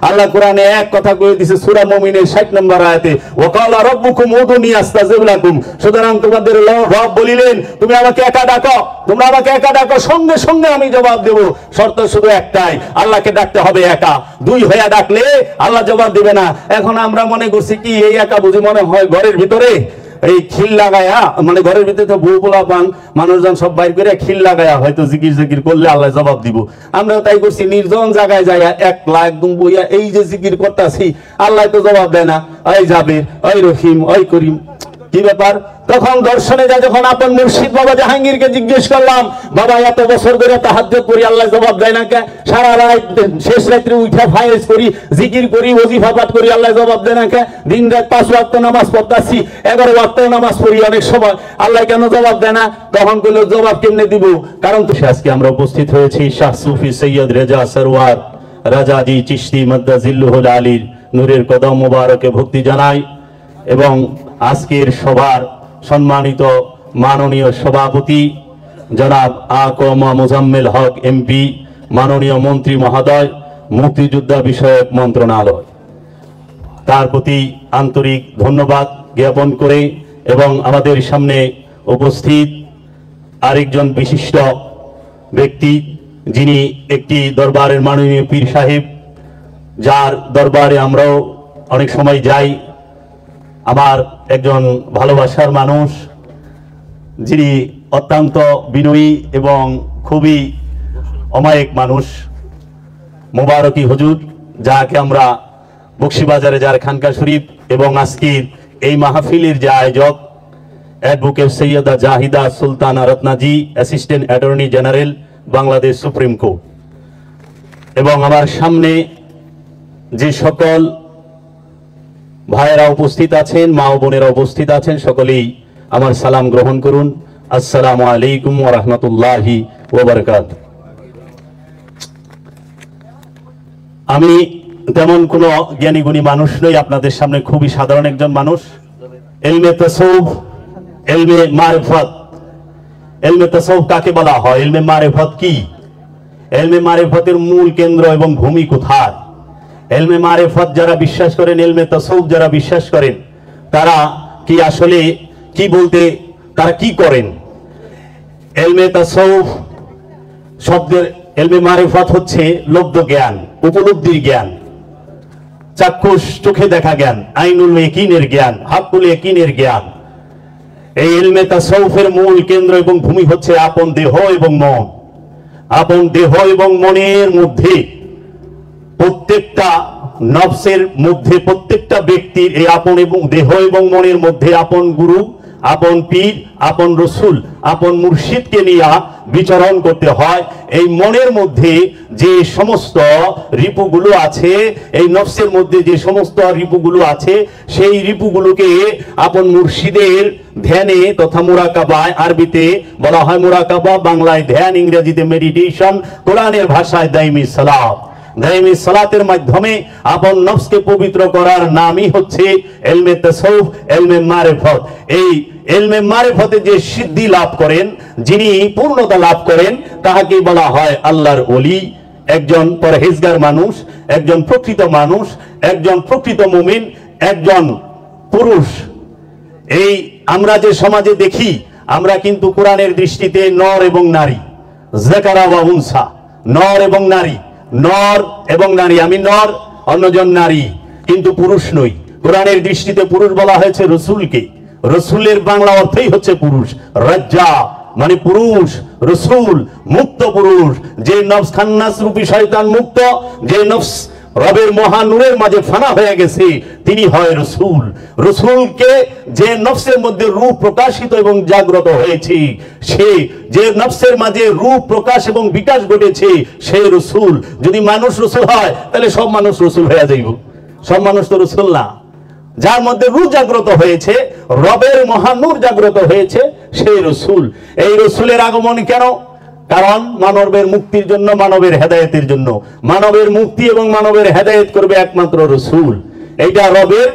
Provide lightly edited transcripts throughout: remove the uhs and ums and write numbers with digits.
আল্লাহ কোরআনে এক কথা কয়ে দিয়েছে সূরা মুমিনের 60 নম্বর আয়াতে, ওয়াকালা রাব্বুকুম উদুনি আস্তাজিব লাকুম। সুতরাং তোমাদের রব বলিলেন তুমি আমাকে একা ডাকো, তোমরা আমাকে একা ডাকো, সঙ্গে সঙ্গে আমি জবাব দেব। শর্ত শুধু একটাই, আল্লাহকে ডাকতে হবে একা। দুই হয়ে ডাকলে আল্লাহ জবাব দিবে না। এখন আমরা মনে করছি কি এই একা বুঝি মনে হয় ঘরের ভিতরে এই খিল লাগায়া, মানে ঘরের ভিতরে তো বউ পোলা পান মানুষজন সব বাইর করে খিল লাগায়া হয়তো জিকির জিকির করলে আল্লাহ জবাব দিব। আমরা তাই করছি নির্জন জায়গায় যাইয়া একলা একদম বইয়া এই যে জিকির করতেছি, আল্লাহ তো জবাব দেয় না। ওই জাবের, ওই রহিম, ওই করিম, কি ব্যাপার? তখন দর্শনে যা যখন আপন মুর্শিদ বাবা জাহাঙ্গীরকে জিজ্ঞেস করলাম, বাবা এত বছর ধরে তাহাজ্জুদ করি আল্লাহ জবাব দেয় না কে? সারা রাত শেষ রাত্রে উঠা ফায়েজ করি, জিকির করি, ওজিফা পাঠ করি, আল্লাহ জবাব দেয় না কে? দিন রাত 5 ওয়াক্ত নামাজ পড়তাছি, 11 ওয়াক্ত নামাজ পড়ি অনেক সময়, আল্লাহ কেন জবাব দেয় না? তখন কইল জবাব কেমনে দিব? কারণ তো আজকে আমরা উপস্থিত হয়েছি শাহ সুফি সৈয়দ রেজা সরওয়ার রাজাজি চিশতি মাদ্দাজিল্লুহুল আলীর নূরের কদম মোবারকে ভক্তি জানাই এবং আজকের সভার সম্মানিত মাননীয় সভাপতি জনাব আকম মুজাম্মেল হক এমপি, মাননীয় মন্ত্রী মহোদয়, মুক্তিযোদ্ধা বিষয়ক মন্ত্রণালয়, তার প্রতি আন্তরিক ধন্যবাদ জ্ঞাপন করে এবং আমাদের সামনে উপস্থিত আরেকজন বিশিষ্ট ব্যক্তি যিনি একটি দরবারের মাননীয় পীর সাহেব, যার দরবারে আমরাও অনেক সময় যাই, আমার একজন ভালোবাসার মানুষ, যিনি অত্যন্ত বিনয়ী এবং খুবই অমায়িক মানুষ, মোবারকি হুজুর, যাকে আমরা বক্সিবাজারে যার খানকা শরীফ এবং আজকের এই মাহফিলের যে আয়োজক advocate Syeda Zahida Sultana Ratnaji, assistant attorney general, Bangladesh supreme court, এবং আমার সামনে যে সকল ভাইয়েরা উপস্থিত আছেন, মা ও বোনেরা উপস্থিত আছেন, সকলেই আমার সালাম গ্রহণ করুন। আসসালামু আলাইকুম ওয়া রাহমাতুল্লাহি ওয়া বারাকাতুহু। আমি তেমন কোনো জ্ঞানী গুণী মানুষ নই, আপনাদের সামনে খুবই সাধারণ একজন মানুষ। ইলমে তাসাউফ, ইলমে মারিফত, ইলমে তাসাউফ কাকে বলা হয়? ইলমে মারিফত কি? ইলমে মারিফতের মূল কেন্দ্র এবং ভূমি কোথায়? ইলমে মারিফত যারা বিশ্বাস করেন, ইলমে তাসাউফ যারা বিশ্বাস করেন, তারা কি আসলে কি বলতে, তারা কি করেন? ইলমে তাসাউফ শব্দের ইলমে মারিফত হচ্ছে লব্ধ জ্ঞান, উপলব্ধির জ্ঞান, চাক্ষুষ চোখে দেখা জ্ঞান, আইনুল ইয়াকিনের জ্ঞান, হাক্কুল ইয়াকিনের জ্ঞান। এই ইলমে তাসাউফের মূল কেন্দ্র এবং ভূমি হচ্ছে আপন দেহ এবং মন। আপন দেহ এবং মনের মধ্যে, প্রত্যেকটা নফসের মধ্যে, প্রত্যেকটা ব্যক্তির এই আপন এবং দেহ এবং মনের মধ্যে আপন গুরু, আপন পীর, আপন রসুল, আপন মুর্শিদকে নিয়ে বিচরণ করতে হয়। এই মনের মধ্যে যে সমস্ত রিপুগুলো আছে, এই নফসের মধ্যে যে সমস্ত রিপুগুলো আছে, সেই রিপুগুলোকে আপন মুর্শিদের ধ্যানে তথা মুরাকাবায়, আরবিতে বলা হয় মুরাকাবা, বাংলায় ধ্যান, ইংরেজিতে মেডিটেশন, কোরআনের ভাষায় দাইমি সালাত। দাইমি সালাতের মাধ্যমে আপন নফসকে পবিত্র করার নামই হচ্ছে ইলমে তাসাউফ, ইলমে মারিফত। এই ইলমে মারিফতে যে সিদ্ধি লাভ করেন, যিনি পূর্ণতা লাভ করেন, তাহাকে বলা হয় আল্লাহর ওলি, একজন পরহেজগার মানুষ, একজন প্রকৃত মানুষ, একজন প্রকৃত মুমিন, একজন পুরুষ। এই আমরা যে সমাজে দেখি, আমরা কিন্তু কোরআনের দৃষ্টিতে নর এবং নারী, যাকারা ওয়া উনসা, নর এবং নারী, নর এবং নারী, আমি নর, অন্যজন নারী, কিন্তু পুরুষ নই। কোরআনের দৃষ্টিতে পুরুষ বলা হয়েছে রসুলকে। রসুলের বাংলা অর্থই হচ্ছে পুরুষ। রাজ্জা মানে পুরুষ, রসুল মুক্ত পুরুষ, যে নফস খান্নাস রূপী শয়তান মুক্ত, যে নফস রবের মহানূরের মাঝে ফানা হয়ে গেছে, তিনি হয় রসুল। রসুলকে যে নফসের মধ্যে রূপ প্রকাশিত এবং জাগ্রত হয়েছে, সে যে নফসের মাঝে রূপ প্রকাশ এবং বিকাশ ঘটেছে, সে রসুল। যদি মানুষ রসুল হয় তাহলে সব মানুষ রসুল হয়ে যাইব। সব মানুষ তো রসুল না। যার মধ্যে রূপ জাগ্রত হয়েছে, রবের মহানূর জাগ্রত হয়েছে, সেই রসুল। এই রসুলের আগমন কেন? কারণ মানবের মুক্তির জন্য, মানবের হেদায়েতের জন্য। মানবের মুক্তি এবং মানবের হেদায়েত করবে একমাত্র রসুল। এইটা রবের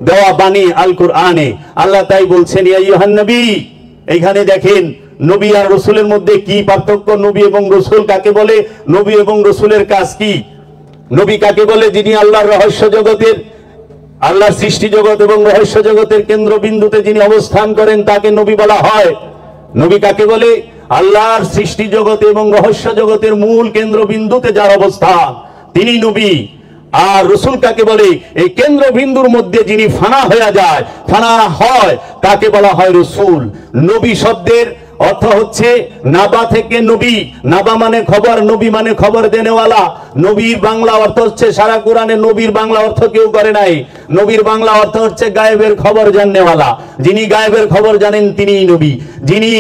দেওয়া বাণী আল কুরআনে। আল্লাহ তাই বলছেন ইয়া আইয়ুহান নবী। এইখানে দেখেন নবী আর রসুলের মধ্যে কি পার্থক্য, নবী এবং রসুল কাকে বলে, নবী এবং রসুলের কাজ কি। নবী কাকে বলে? যিনি আল্লাহর রহস্য জগতের, আল্লাহর সৃষ্টি জগৎ এবং রহস্য জগতের কেন্দ্রবিন্দুতে যিনি অবস্থান করেন তাকে নবী বলা হয়। নবী কাকে বলে? আল্লাহর সৃষ্টি জগতে এবং রহস্য জগতের মূল কেন্দ্রবিন্দুতে যার অবস্থান তিনি নবী। আর রসুল কাকে বলে? এই কেন্দ্রবিন্দুর মধ্যে যিনি ফানা হয়ে যায়, ফানা হয়, তাকে বলা হয় রসুল। নবী শব্দের অর্থ হচ্ছে নাবা থেকে নবী। নাবা মানে খবর, নবী মানে খবর দেনেওয়ালা। নবীর বাংলা অর্থ হচ্ছে, সারা কোরআনে নবীর বাংলা অর্থ কেউ করে নাই। নবীর বাংলা অর্থ হচ্ছে গায়েবের খবর জাননেওয়ালা। যিনি গায়েবের খবর জানেন তিনিই নবী। যিনি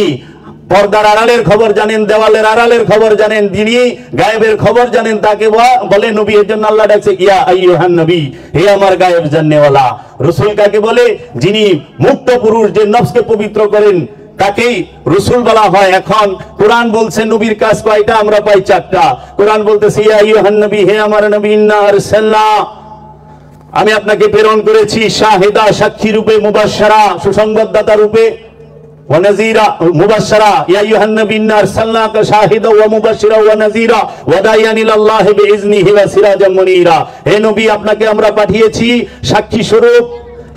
পর্দার আড়ালের খবর জানেন, দেওয়ালের আড়ালের খবর জানেন, যিনি গায়েবের খবর জানেন তাকে বলে নবী। এর জন্য আল্লাহ ডাকছে ইয়া আইয়ুহান নবী, হে আমার গায়েব জাননেওয়ালা। রাসূল কাকে বলে? যিনি মুক্ত পুরুষ, যে নফসকে পবিত্র করেন তাকেই রসুল বলা হয়। এখন কোরআন বলছে নবীর কাজ কয়টা? আমরা পাই 4টা। কোরআন বলতেছে ইয়া আইয়ুহান নবী, হে আমার নবী, ইন্না আরসালনা, আমি আপনাকে প্রেরণ করেছি শাহিদা, সাক্ষী রূপে, মুবাশশারা, সুসংবাদদাতা রূপে, ওয়া নাযীরা, মুবাশশারা, ইয়া আইয়ুহান নবী ইন্না আরসালনাকা শাহিদা ওয়া মুবাশশিরা ওয়া নাযীরা ওয়া দাইয়ান ইলাল্লাহি বিইজনিহি ওয়া সিরাজাম মুনীরা। হে নবী, আপনাকে আমরা পাঠিয়েছি সাক্ষী স্বরূপ,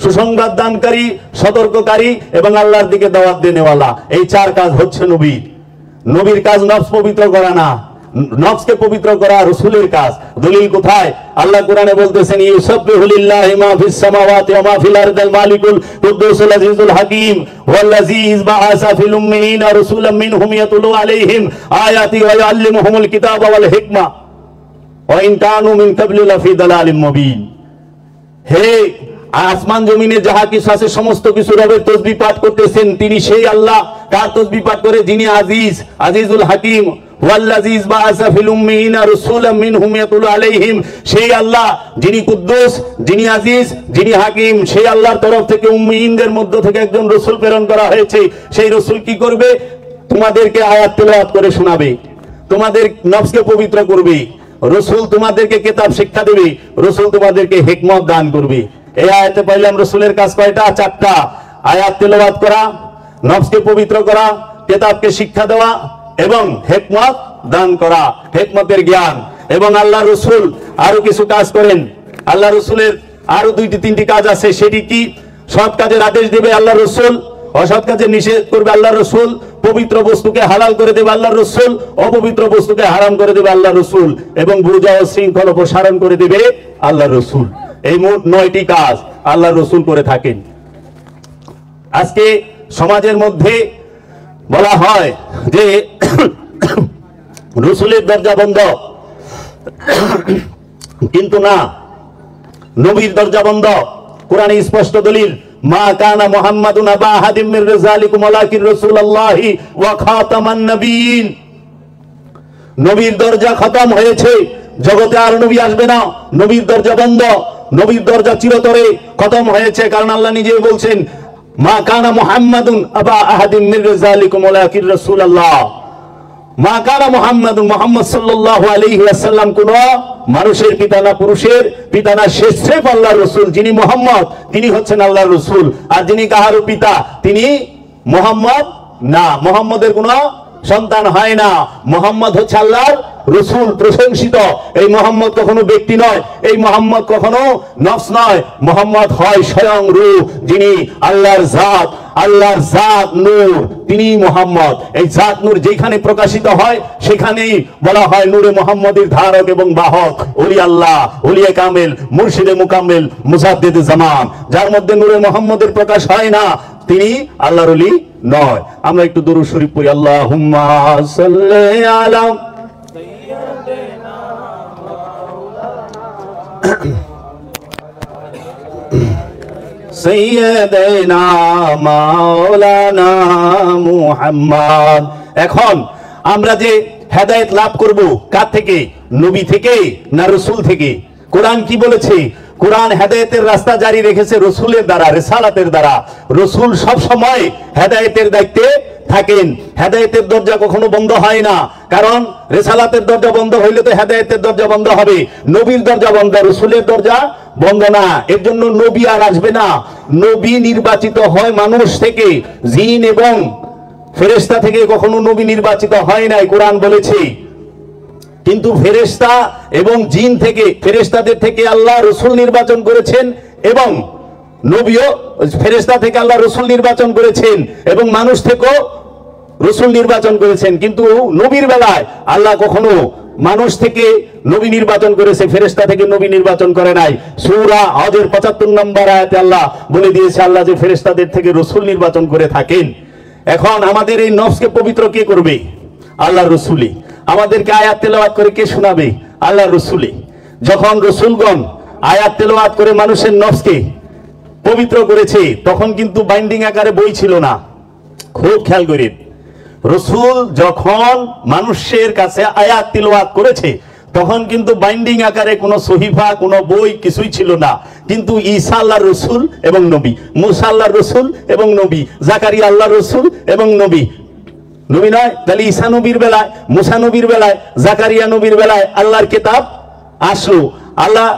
সুসংবাদ দানকারী, সতর্ককারী এবং আল্লাহর দিকে দাওয়াত দেনেওয়ালা। এই 4 কাজ হচ্ছে নবীর। নবীর কাজ নফস পবিত্র করা না, নফসকে পবিত্র করা রাসূলের কাজ। দলিল কোথায়? আল্লাহ কোরআনে বলতেছেন ইউসাব্বিহু লিল্লাহি মা ফিস সামাওয়াতি ওয়া মা ফিল আরদিল মালিকুল কুদ্দুসুল আজিজুল হাকীম ওয়াল্লাযী ইসবাআসা ফিল উম্মিয়িনা রাসূলাম মিনহুম ইয়াতুলু আলাইহিম আয়াতি ওয়া ইউআল্লিমুহুমুল কিতাবা ওয়াল হিকমা ওয়া ইন কানু মিন ক্বাবলি লাফি দালালিম মুবিন। হে আসমান জমিনে যাহা কিছু আছে সমস্ত কিছু রবের তাসবিহ পাঠ করতেছেন, তিনি সেই আল্লাহ। কার তাসবিহ পাঠ করে? যিনি আজিজ, আজিজুল হাকীম। ওয়াল্লাযী ইসবাআসা ফিল উম্মিয়িনা রাসূলাম মিনহুম ইয়াতুলু আলাইহিম, সেই আল্লাহ যিনি কুদ্দুস, যিনি আজিজ, যিনি হাকিম। সেই আল্লাহর তরফ থেকে উম্মিয়িনদের মধ্য থেকে একজন রাসূল প্রেরণ করা হয়েছে। সেই রাসূল কি করবে? তোমাদেরকে আয়াত তেলাওয়াত করে শোনাবে, তোমাদের নফসকে পবিত্র করবে। রাসূল তোমাদেরকে কিতাব শিক্ষা দেবে, রাসূল তোমাদেরকে হিকমত দান করবে। এই আয়াতে পাইলাম রাসূলের কাজ কয়টা? 4টা। আয়াত তেলাওয়াত করা, নফসকে পবিত্র করা, কিতাবকে শিক্ষা দেওয়া এবং হিকমত দান করা, হিকমতের জ্ঞান। এবং আল্লাহ রাসূল আরো কিছু কাজ করেন। আল্লাহ রাসূলের আরো 2-3টি কাজ আছে। সেটি কি? সৎ কাজের আদেশ দেবে আল্লাহ রাসূল, অসৎ কাজে নিষেধ করবে আল্লাহ রাসূল, পবিত্র বস্তুকে হালাল করে দেবে আল্লাহ রাসূল, অপবিত্র বস্তুকে হারাম করে দেবে আল্লাহ রাসূল, এবং বুঝা ও শৃঙ্খলা প্রসারণ করে দেবে আল্লাহ রাসূল। এই মোট 9টি কাজ আল্লাহ রাসূল করে থাকেন। আজকে সমাজের মধ্যে বলা হয় যে রাসূলের দরজা বন্ধ, কিন্তু না, নবীর দরজা বন্ধ। কোরআনে স্পষ্ট দলিল, মা কানা মুহাম্মাদুন আবা আহাদিম মির রিজালিকুম ওয়ালাকিন রাসূলুল্লাহি ওয়া খাতামান নবিয়্যিন। নবীর দরজা খতম হয়েছে, জগতে আর নবী আসবে না। নবীর দরজা বন্ধ, নবীর দরজা চিরতরে খতম হয়েছে। কারণ আল্লাহ নিজেই বলছেন মা কানা মুহাম্মাদুন আবা আহাদিম মির রিজালিকুম ওয়ালাকিন রাসূলুল্লাহ। মা কানা মুহাম্মাদুন, মুহাম্মদ সাল্লাল্লাহু আলাইহি ওয়াসাল্লাম কোন মানুষের পিতা না, পুরুষের পিতা না, সে স্রেফ আল্লাহর রাসূল। যিনি মুহাম্মদ তিনি হচ্ছেন আল্লাহর রাসূল। আর যিনি কাহারও পিতা তিনি মুহাম্মদ না, মুহাম্মদের কোন সন্তান হয় না। মুহাম্মদ হচ্ছে আল্লাহর রাসূল, প্রশংসিত। এই মুহাম্মদ কখনো ব্যক্তি নয়, এই মুহাম্মদ কখনো নফস নয়। মুহাম্মদ হয় স্বয়ং রূহ, যিনি আল্লাহর জাত, আল্লাহর জাত নূর, তিনি মুহাম্মদ। এই জাত নূর যেখানে প্রকাশিত হয় সেখানেই বলা হয় নূরে মুহাম্মদের ধারক এবং বাহক, ওলি আল্লাহ, ওলিয়ে কামেল, মুর্শিদে মুকাম্মেল, মুজাদ্দিদে জামান। যার মধ্যে নূরে মুহাম্মদের প্রকাশ হয় না তিনি আল্লাহর ওলি নয়। আমরা একটু দরুদ শরীফ পড়ি। আল্লাহুম্মা সাল্লি আলা সাইয়্যিদিনা মাওলানা মুহাম্মদ। এখন আমরা যে হেদায়েত লাভ করব কার থেকে? নবী থেকে না রাসূল থেকে? কোরআন কি বলেছে? কোরআন হেদায়েতের রাস্তা জারি রেখেছে রাসূলের দ্বারা, রিসালাতের দ্বারা। রাসূল সব সময় হেদায়েতের দায়িত্বে থাকেন। হেদায়েতের দরজা কখনো বন্ধ হয় না, কারণ রিসালাতের দরজা বন্ধ হইলে তো হেদায়েতের দরজা বন্ধ হবে। নবীর দরজা বন্ধ, রাসূলের দরজা বন্ধ না। এর জন্য নবী আর আসবে না। নবী নির্বাচিত হয় মানুষ থেকে, জিন এবং ফেরেশতা থেকে কখনো নবী নির্বাচিত হয় নাই। কোরআন বলেছে কিন্তু ফেরেশতা এবং জিন থেকে, ফেরেশতাদের থেকে আল্লাহ রসুল নির্বাচন করেছেন এবং নবীও, ফেরেশতা থেকে আল্লাহ রসুল নির্বাচন করেছেন এবং মানুষ থেকেও রসুল নির্বাচন করেছেন। কিন্তু নবীর বেলায় আল্লাহ কখনো মানুষ থেকে নবী নির্বাচন করেছে, ফেরেশতা থেকে নবী নির্বাচন করে নাই। সূরা হজের ৭৫ নম্বর আয়াতে আল্লাহ বলে দিয়েছে আল্লাহ যে ফেরেশতাদের থেকে রসুল নির্বাচন করে থাকেন। এখন আমাদের এই নফসকে পবিত্র কে করবে? আল্লাহ রসুলই। আমাদেরকে আয়াত তেলাওয়াত করে কে শোনাবে? আল্লাহ রসুলই। যখন রসুলগণ আয়াত তেলাওয়াত করে মানুষের নফসকে পবিত্র করেছে তখন কিন্তু বাইন্ডিং আকারে বই ছিল না। খুব খেয়াল করেন, রসুল যখন মানুষের কাছে আয়াত তিলাওয়াত করেছে তখন কিন্তু বাইন্ডিং আকারে কোনো সহিফা, কোনো বই কিছুই ছিল না। কিন্তু ঈসা আল্লাহর রসুল এবং নবী, মুসা আল্লাহর রসুল এবং নবী, জাকারিয়া আল্লাহর রসুল এবং নবী, নবী নয়? তাহলে ঈসা নবীর বেলায়, মুসা নবীর বেলায়, জাকারিয়া নবীর বেলায় আল্লাহর কিতাব আসলো। আল্লাহ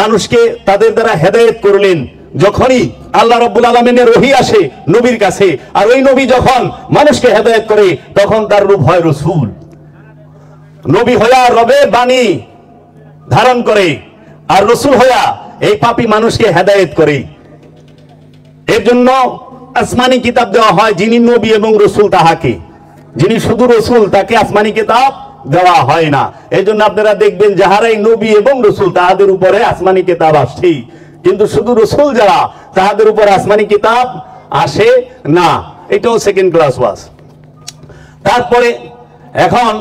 মানুষকে তাদের দ্বারা হেদায়েত করলেন। যখনই আল্লাহ রাব্বুল আলামিনের ওহী আসে নবীর কাছে, আর ওই নবী যখন মানুষকে হেদায়েত করে তখন তার রূপ হয় রসুল। নবী হইয়া রবের বাণী ধারণ করে, আর রসুল হইয়া এই পাপী মানুষকে হেদায়েত করে। এর জন্য আসমানি কিতাব দেওয়া হয় যিনি নবী এবং রসুল তাহাকে, যিনি শুধু রসুল তাকে আসমানি কিতাব দেওয়া হয় না। এই জন্য আপনারা দেখবেন যাহারাই নবী এবং রসুল তাহাদের উপরে আসমানি কিতাব আসছে, কিন্তু শুধু রসুল যারা তাহাদের উপর আসমানি কিতাব আসে না। এটাও সেকেন্ড ক্লাস ওয়াজ। তারপরে এখন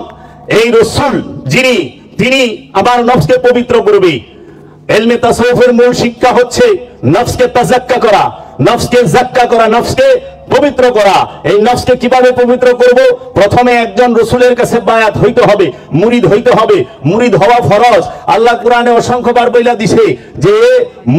এই রসুল যিনি, তিনি আমার নফসকে পবিত্র করবে। ইলমে তাসাউফের মূল শিক্ষা হচ্ছে নফসকে তাজাক্কা করা, নফসকে জাক্কা করা, নফসকে পবিত্র করা। এই নফসকে কিভাবে পবিত্র করব? প্রথমে একজন রসুলের কাছে বায়াত হইতে হবে, মুরিদ হইতে হবে। মুরিদ হওয়া ফরজ। আল্লাহ কোরআনে অসংখ্যবার বইলা দিছে যে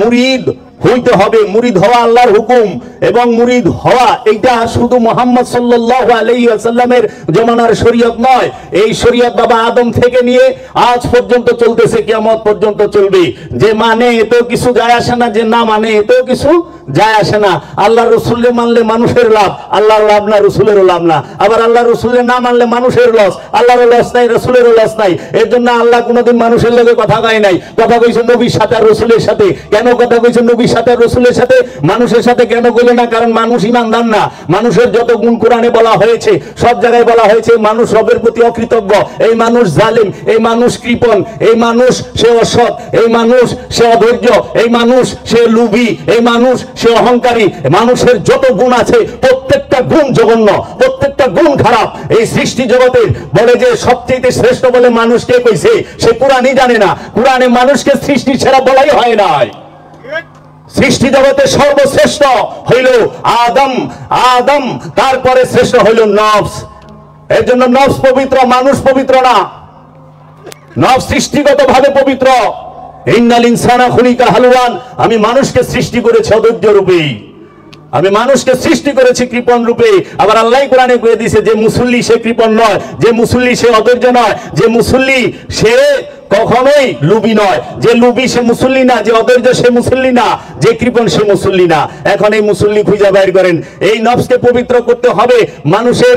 মুরিদ হইতে হবে। মুরিদ হওয়া আল্লাহর হুকুম, এবং মুরিদ হওয়া এইটা শুধু মুহাম্মদ সাল্লাল্লাহু আলাইহি ওয়াসাল্লামের জমানার শরীয়ত নয়। এই শরীয়ত বাবা আদম থেকে নিয়ে আজ পর্যন্ত চলতেছে, কিয়ামত পর্যন্ত চলবে। যে মানে এতেও কিছু যায় আসে না, যে না মানে এতেও কিছু যায় আসে না। আল্লাহ রসুলের মানলে মানুষের লাভ, আল্লাহর লাভ না, রসুলেরও লাভ না। আবার আল্লাহ রসুলের না মানলে মানুষের লস, আল্লাহরও লস নাই, রসুলেরও লস নাই। এর জন্য আল্লাহ কোনোদিন মানুষের লগে কথা কয় নাই। কথা কইছে নবীর সাথে আর রসুলের সাথে। কেন কথা কইছে নবীর সাথে আর রসুলের সাথে, মানুষের সাথে কেন কইলে না? কারণ মানুষ ইমানদার না। মানুষের যত গুণ কোরআনে বলা হয়েছে, সব জায়গায় বলা হয়েছে মানুষ রবের প্রতি অকৃতজ্ঞ, এই মানুষ জালিম, এই মানুষ কৃপণ, এই মানুষ সে অসৎ, এই মানুষ সে অধৈর্য, এই মানুষ সে লোভী, এই মানুষ সে অহংকারী। মানুষের যত গুণ আছে প্রত্যেকটা গুণ জঘন্য, প্রত্যেকটা গুণ খারাপ। এই সৃষ্টি জগতের বলে যে সবচেয়ে শ্রেষ্ঠ বলে মানুষকে কইছে, সে কোরআনই জানে না। কোরআনে মানুষকে সৃষ্টি সেরা বলাই হয় নাই। সৃষ্টি জগতে সর্বশ্রেষ্ঠ হইল আদম, আদম তারপরে শ্রেষ্ঠ হইল নফস। এর জন্য নফস পবিত্র, মানুষ পবিত্র না। নফস সৃষ্টিগত ভাবে পবিত্র। ইন্নাল ইনসানা খুলিকা হালুয়ান, আমি মানুষকে সৃষ্টি করেছি অধৈর্য রূপে, আমি মানুষকে সৃষ্টি করেছি কৃপণ রূপে। আবার আল্লাহ কোরআনে কয়ে দিয়েছে যে মুসল্লি সে কৃপণ নয়, যে মুসল্লি সে অধৈর্য নয়, যে মুসল্লি সে কখনোই লুবি নয়, যে লুবি সে মুসল্লি না, যে অধৈর্য সে মুসল্লি না, যে কৃপণ সে মুসল্লি না। এখন এই মুসল্লি খুঁজে বাইর করেন। এই নফসকে পবিত্র করতে হবে মানুষের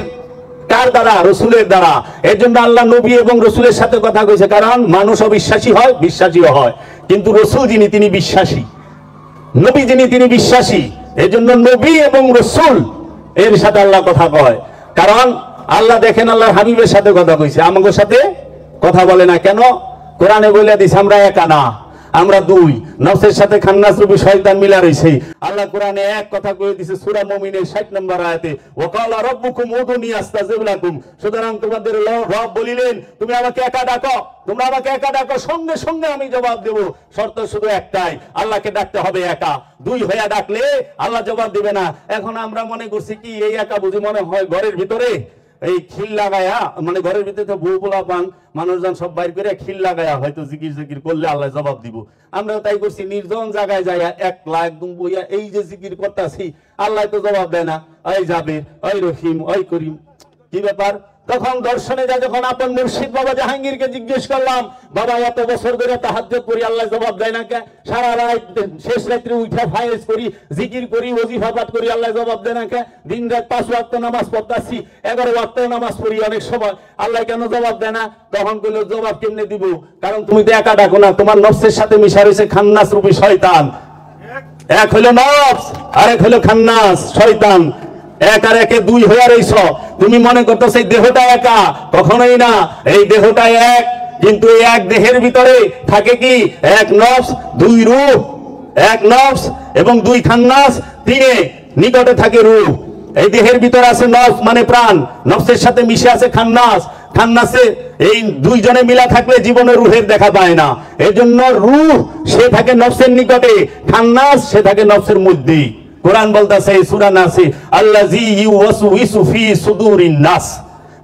কার দ্বারা? রসুলের দ্বারা। এর জন্য আল্লাহ নবী এবং রসুলের সাথে কথা কইছে, কারণ মানুষ অবিশ্বাসী হয়, বিশ্বাসীও হয়। কিন্তু রসুল যিনি তিনি বিশ্বাসী, নবী যিনি তিনি বিশ্বাসী। এই জন্য নবী এবং রসুল এর সাথে আল্লাহ কথা কয়। কারণ আল্লাহ দেখেন আল্লাহর হাবিবের সাথে কথা কইছে, আমাদের সাথে কথা বলে না। কেন? কোরআনে বলে দিছে আমরা একা না, আমরা দুই। নফসের সাথে খান্নাস রূপী শয়তান মিলা রইছে। আল্লাহ কোরআনে এক কথা কয়ে দিয়েছে সূরা মুমিনের 60 নম্বর আয়াতে, ওয়াকালা রাব্বুকুম উদুনি আস্তাজিব লাকুম। সুতরাং তোমাদের রব বলিলেন তুমি আমাকে একা ডাকো, তোমরা আমাকে একা ডাকো, সঙ্গে সঙ্গে আমি জবাব দেব। শর্ত শুধু একটাই, আল্লাহকে ডাকতে হবে একা। দুই হইয়া ডাকলে আল্লাহ জবাব দিবে না। এখন আমরা মনে করছি কি এই একা বুঝি মনে হয় ঘরের ভিতরে এই খিল লাগায়া, মানে ঘরের ভিতরে তো বউ পোলা পান মানুষজন সব বাইর করে খিল লাগায়া হয়তো জিকির জিকির করলে আল্লাহ জবাব দিব। আমরা তাই করছি, নির্জন জায়গায় যাইয়া একলা একদম বইয়া এই যে জিকির করতেছি, আল্লাহ তো জবাব দেয় না। ওই যাবে, ওই রহিম, ওই করিম, কি ব্যাপার? তখন দর্শনে যা যখন আপন মুর্শিদ বাবা জাহাঙ্গীরকে জিজ্ঞেস করলাম, বাবা এত বছর ধরে তাহাজ্জুদ করি, আল্লাহ জবাব দেয় না কে? সারা রাত শেষ রাত্রে উঠা ফায়েজ করি, জিকির করি, ওজিফা পাঠ করি, আল্লাহ জবাব দেয় না কে? দিন রাত 5 ওয়াক্ত নামাজ পড়তাছি, 11 ওয়াক্ত নামাজ পড়ি অনেক সময়, আল্লাহ কেন জবাব দেয় না? তখন কইল, জবাব কেমনে দিব? কারণ তুমি তো একা ডাকো না, তোমার নফসের সাথে মিশা রয়েছে খান্নাস রূপী শয়তান। এক হইল নফস, আরেক হইল খান্নাস শয়তান। এক আর একে দুই হয়ে রইছ। তুমি মনে করতেছ এই দেহটা একা, কখনোই না। এই দেহটা এক, কিন্তু এই এক দেহের ভিতরে থাকে কি? এক নফস, দুই রূহ। এক নফস এবং দুই খান্নাস, তিনে নিকটে থাকে রূহ। এই দেহের ভিতরে আছে নফস মানে প্রাণ, নফসের সাথে মিশে আছে খান্নাস। খান্নাসে এই দুইজনে মিলা থাকলে জীবনে রূহের দেখা পায় না। এজন্য রূহ সে থাকে নফসের নিকটে, খান্নাস সে থাকে নফসের মধ্যেই। কোরআন বলতেছে সূরা নাসে, আল্লাযী ইউওয়াসউইসু ফি সুদুরিন নাস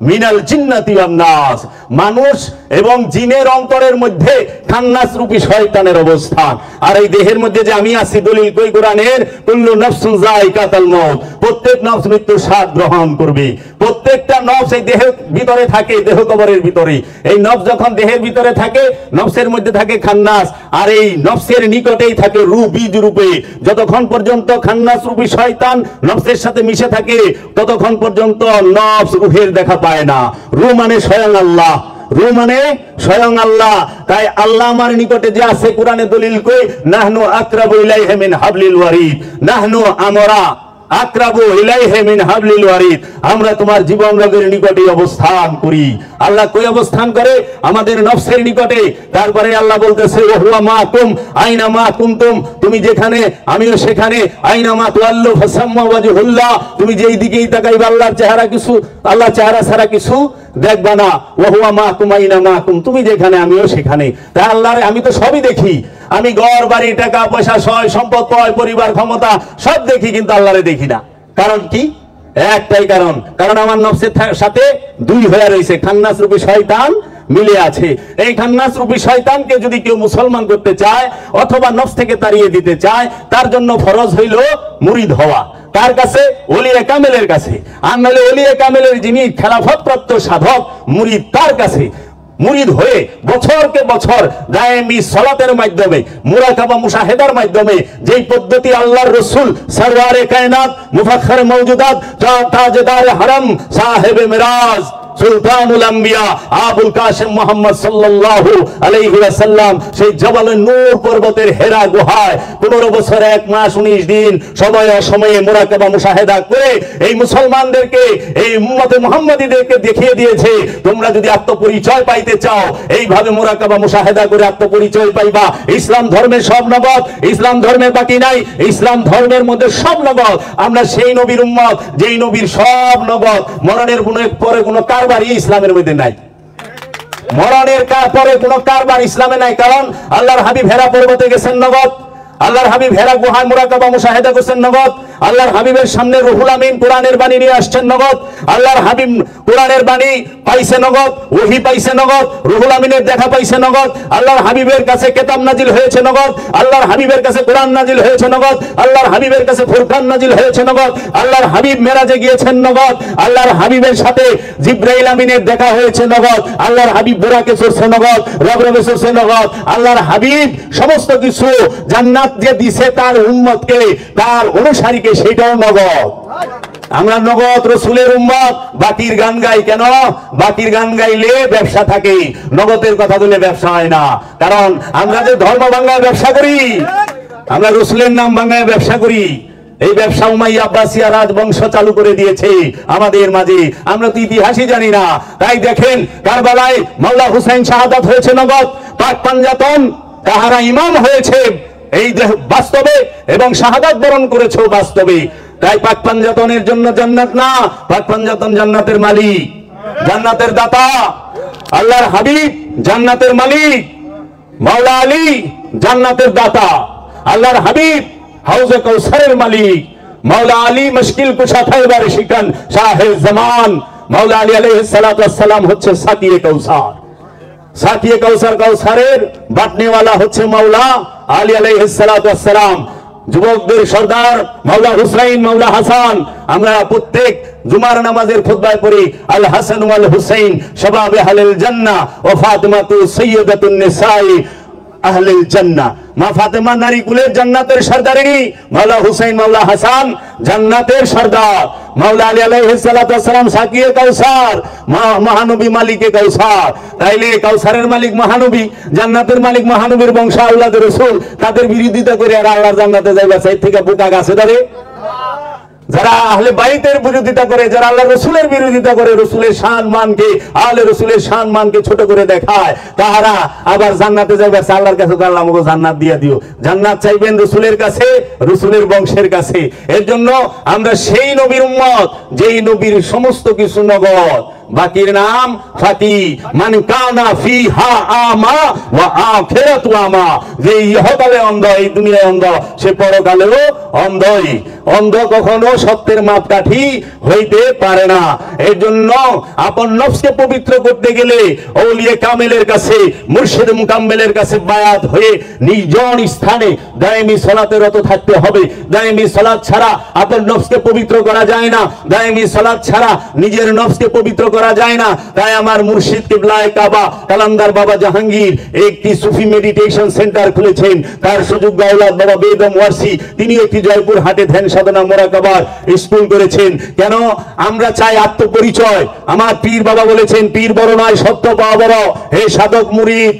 মিনাল জিন্নাতি ওয়ান নাস। মানুষ এবং জিনের অন্তরের মধ্যে খান্নাস রূপী শয়তানের অবস্থান। আর এই দেহের মধ্যে যে আমি আছি, দলিল কই কোরআনের, কুল্লু নাফসুন যায়িকাতুল মউত, প্রত্যেক নফস মৃত্যুর স্বাদ গ্রহণ করবে। প্রত্যেকটা নফস এই দেহের ভিতরে থাকে, দেহ কবরের ভিতরে। এই নফস যখন দেহের ভিতরে থাকে, নফসের মধ্যে থাকে খান্নাস, আর এই নফসের নিকটেই থাকে রূহ বীজ রূপে। যতক্ষণ পর্যন্ত খান্নাস রূপী শয়তান নফসের সাথে মিশে থাকে, ততক্ষণ পর্যন্ত নফস রূহের দেখা পায় না। রূহ মানে স্বয়ং আল্লাহ, রূহ মানে স্বয়ং আল্লাহ। তাই আল্লাহ আমার নিকটে যে আছে, কোরআনে দলিল কই, নাহনু আকরাবু ইলাইহি মিন হাবলিল ওয়ারিদ। নাহনু আমরা আকরাবু ইলাইহি মিন হাবলিল ওয়ারিদ, আমরা তোমার জীবন রোগের নিকটে অবস্থান করি। আল্লাহ কই অবস্থান করে? আমাদের নফসের নিকটে। তারপরে আল্লাহ বলতেছে, ওয়া হুয়া মাকুম আইনা মা কুনতুম, তুমি যেখানে আমিও সেখানে। আইনা মা তুআল্লু ফাসাম্মা ওয়াজহুল্লাহ, তুমি যেই দিকেই তাকাইবা আল্লাহর চেহারা কিছু, আল্লাহ চেহারা ছাড়া কিছু দেখবা না। ওয়া হুয়া মাকুম আইনা মাকুম, তুমি যেখানে আমিও সেখানে। তাই আল্লাহর আমি তো সবই দেখি। আমি ঘর বাড়ি, টাকা পয়সা, সয় সম্পদ, পরিবার, ক্ষমতা সব দেখি, কিন্তু আল্লাহরে দেখি না। কারণ কি? একটাই কারণ, কারণ আমার নফসের সাথে দুই হয়ে রয়েছে, খান্নাস রূপী শয়তান মিলে আছে। এই খান্নাস রূপী শয়তানকে যদি কেউ মুসলমান করতে চায় অথবা নফস থেকে তাড়িয়ে দিতে চায়, তার জন্য ফরজ হইল মুরিদ হওয়া। কার কাছে? ওলিয়ে কামেলের কাছে। আর নাহলে ওলিয়ে কামেলের যিনি খেলাফতপ্রাপ্ত সাধক মুরিদ, তার কাছে মুরিদ হয়ে বছরকে বছর দায়েমি সালাতের মাধ্যমে, মুরাকাবা মুশাহেদার মাধ্যমে, যেই পদ্ধতি আল্লাহর রাসূল সরওয়ারে কায়নাত মুফাখখারে মওজুদাত তাজদার হারাম সাহেবে মিরাজ সুলতানুল আম্বিয়া আবুল কাসেম মুহাম্মদ সাল্লাল্লাহু আলাইহি ওয়াসাল্লাম সেই জবালে নূর পর্বতের হেরা গুহায় 15 বছর 1 মাস 19 দিন সময়ে অসময়ে মুরাকাবা মুশাহেদা করে এই মুসলমানদেরকে, এই উম্মতে মুহাম্মাদীদেরকে দেখিয়ে দিয়েছে, তোমরা যদি আত্মপরিচয় পাইতে চাও এইভাবে মুরাকাবা মুশাহেদা করে আত্মপরিচয় পাইবা। ইসলাম ধর্মের সব নগদ, ইসলাম ধর্মের বাকি নাই, ইসলাম ধর্মের মধ্যে সব নগদ। আমরা সেই নবীর উম্মত যেই নবীর সব নগদ। মরণের পরে কোনো কারবারই ইসলামের মধ্যে নাই। মরণের পরে কোনো কারবার ইসলামে নাই। কারণ আল্লাহর হাবিব হেরা পর্বতে গেছেন নগদ, আল্লাহর হাবিব হেরা গুহায় মুরাকাবা মুশাহেদা করেছেন নগদ, আল্লাহর হাবিবের সামনে রুহুল আমিন কোরআনের বাণী নিয়ে আসছেন নগদ, আল্লাহর হাবিব কোরআনের বাণী পাইছে নগদ, ওহী পাইছে নগদ, রুহুল আমিনের দেখা পাইছে নগদ, আল্লাহর হাবিবের কাছে কিতাব নাজিল হয়েছে নগদ, আল্লাহর হাবিবের কাছে কোরআন নাজিল হয়েছে নগদ, আল্লাহর হাবিবের কাছে ফুরকান নাজিল হয়েছে নগদ, আল্লাহর হাবিব মেরাজে গিয়েছেন নগদ, আল্লাহর হাবিবের সাথে জিবরাইল আমিনের দেখা হয়েছে নগদ, আল্লাহর হাবিব বুরাকে চড়ছে নগদ, রবরবে চড়ছে নগদ। আল্লাহর হাবিব সমস্ত কিছু জান্নাত যে দিছে তার উম্মতকে, তার অনুসারীকে, সেটাও নগদ। আমরা নগদ রাসূলের উম্মত। বাকির গান গাই কেন? বাকির গান গাইলে ব্যবসা থাকে, নগদের কথা বলে ব্যবসা হয় না। কারণ আমরা যে ধর্ম বাংলায় ব্যবসা করি, আমরা রাসূলের নাম বাংলায় ব্যবসা করি। এই ব্যবসা উমাইয়া আব্বাসিয়া রাজবংশ চালু করে দিয়েছে আমাদের মাঝে, আমরা তো ইতিহাসই জানি না। তাই দেখেন কারবালায় মাওলা হুসাইন শাহাদাত হয়েছে নগদ, পাক পাঞ্জাতন তাহারা ইমাম হয়েছে এই বাস্তবে, এবং শাহাদাত বরণ করেছে বাস্তবে। তাই পাক পাঞ্জাতনের জন্য জান্নাত না, পাক পাঞ্জাতন জান্নাতের মালিক, জান্নাতের দাতা। আল্লাহর হাবিব জান্নাতের মালিক, মাওলা আলী জান্নাতের দাতা। আল্লাহর হাবিব হাউজে কাউসারের মালিক, মাওলা আলী মুশকিল কুশা খায়বার শিকান শাহে জামান। মাওলা আলী আলাইহিস সালাতু ওয়াস সালাম হচ্ছে সাকিয়ে কাউসার। সাকিয়ে কাউসার, কাউসারের বাটনেওয়ালা হচ্ছে মাওলা আলী আলাইহিস সালাতু ওয়াস সালাম। যুবকদের সর্দার মাওলা হুসাইন, মাওলা হাসান। আমরা প্রত্যেক জুমার নামাজের খুতবায় পড়ি আল হাসান ওয়াল হুসাইন শাবাবে আহলিল জান্নাহ ওয়া ফাতিমাতু সাইয়্যিদাতুন নিসাই আহলিল জান্নাহ। মা ফাতেমা নারী কুলের জান্নাতের সর্দারিনী, মাওলা হুসাইন মাওলা হাসান জান্নাতের সর্দার। মাওলা আলী আলাইহিস সালাতু ওয়াস সালাম সাকিয়ে কাউসার, মহানবী মালিকে কাউসার। তাইলে কাউসারের মালিক মহানবী, জান্নাতের মালিক মহানবীর বংশ আওলাদের রাসূল, তাদের বিরোধিতা করে আর আল্লাহর জান্নাতে যাইবা চাই থেকে বোকা গাছে দাঁড়ে। যারা আহলে বাইতের বিরোধিতা করে, যারা আল্লাহ রসুলের বিরোধিতা করে, রসুলের সম্মানকে, আহলে রসুলের সম্মানকে ছোট করে দেখায়, তাহারা আবার জান্নাতে যাবে আল্লাহর কাছে, আল্লাহ আমাকে জান্নাত দিয়ে দিও। জান্নাত চাইবেন রসুলের কাছে, রসুলের বংশের কাছে। এর জন্য আমরা সেই নবীর উম্মত যেই নবীর সমস্ত কিছু নগদ, বাকির নাম ফাকি। মান কানা ফিহা আমা ওয়া আখিরাতু আমা, যে ইহকালে অন্ধ, এই দুনিয়ায় অন্ধ, সে পরকালেও অন্ধই। অন্ধ কখনো সত্যের মাপকাঠি হইতে পারে না। এর জন্য আপন নফসকে পবিত্র করতে গেলে আউলিয়া কামেলের কাছে, মুর্শিদ মুকাম্মেলের কাছে বায়াত হয়ে নির্জন স্থানে দায়েমি সালাতে রত থাকতে হবে। দায়েমি সালাত ছাড়া আপন নফসকে পবিত্র করা যায় না। দায়েমি সালাত ছাড়া নিজের নফসকে পবিত্র করা যায় না। তাই আমার মুর্শিদ কিবলায়ে কাবা কালান্দার বাবা জাহাঙ্গীর একটি সুফি মেডিটেশন সেন্টার খুলেছেন। তার সুযোগ্য আওলাদ বাবা বেদম ওয়ারসি, তিনি একটি জয়পুর হাটে ধ্যান সাধনা মোরাকাবার স্কুল করেছেন। কেন? আমরা চাই আত্মপরিচয়। আমার পীর বাবা বলেছেন, পীর বড় নয় সত্য পাওয়া বড়। হে সাধক মুরিদ,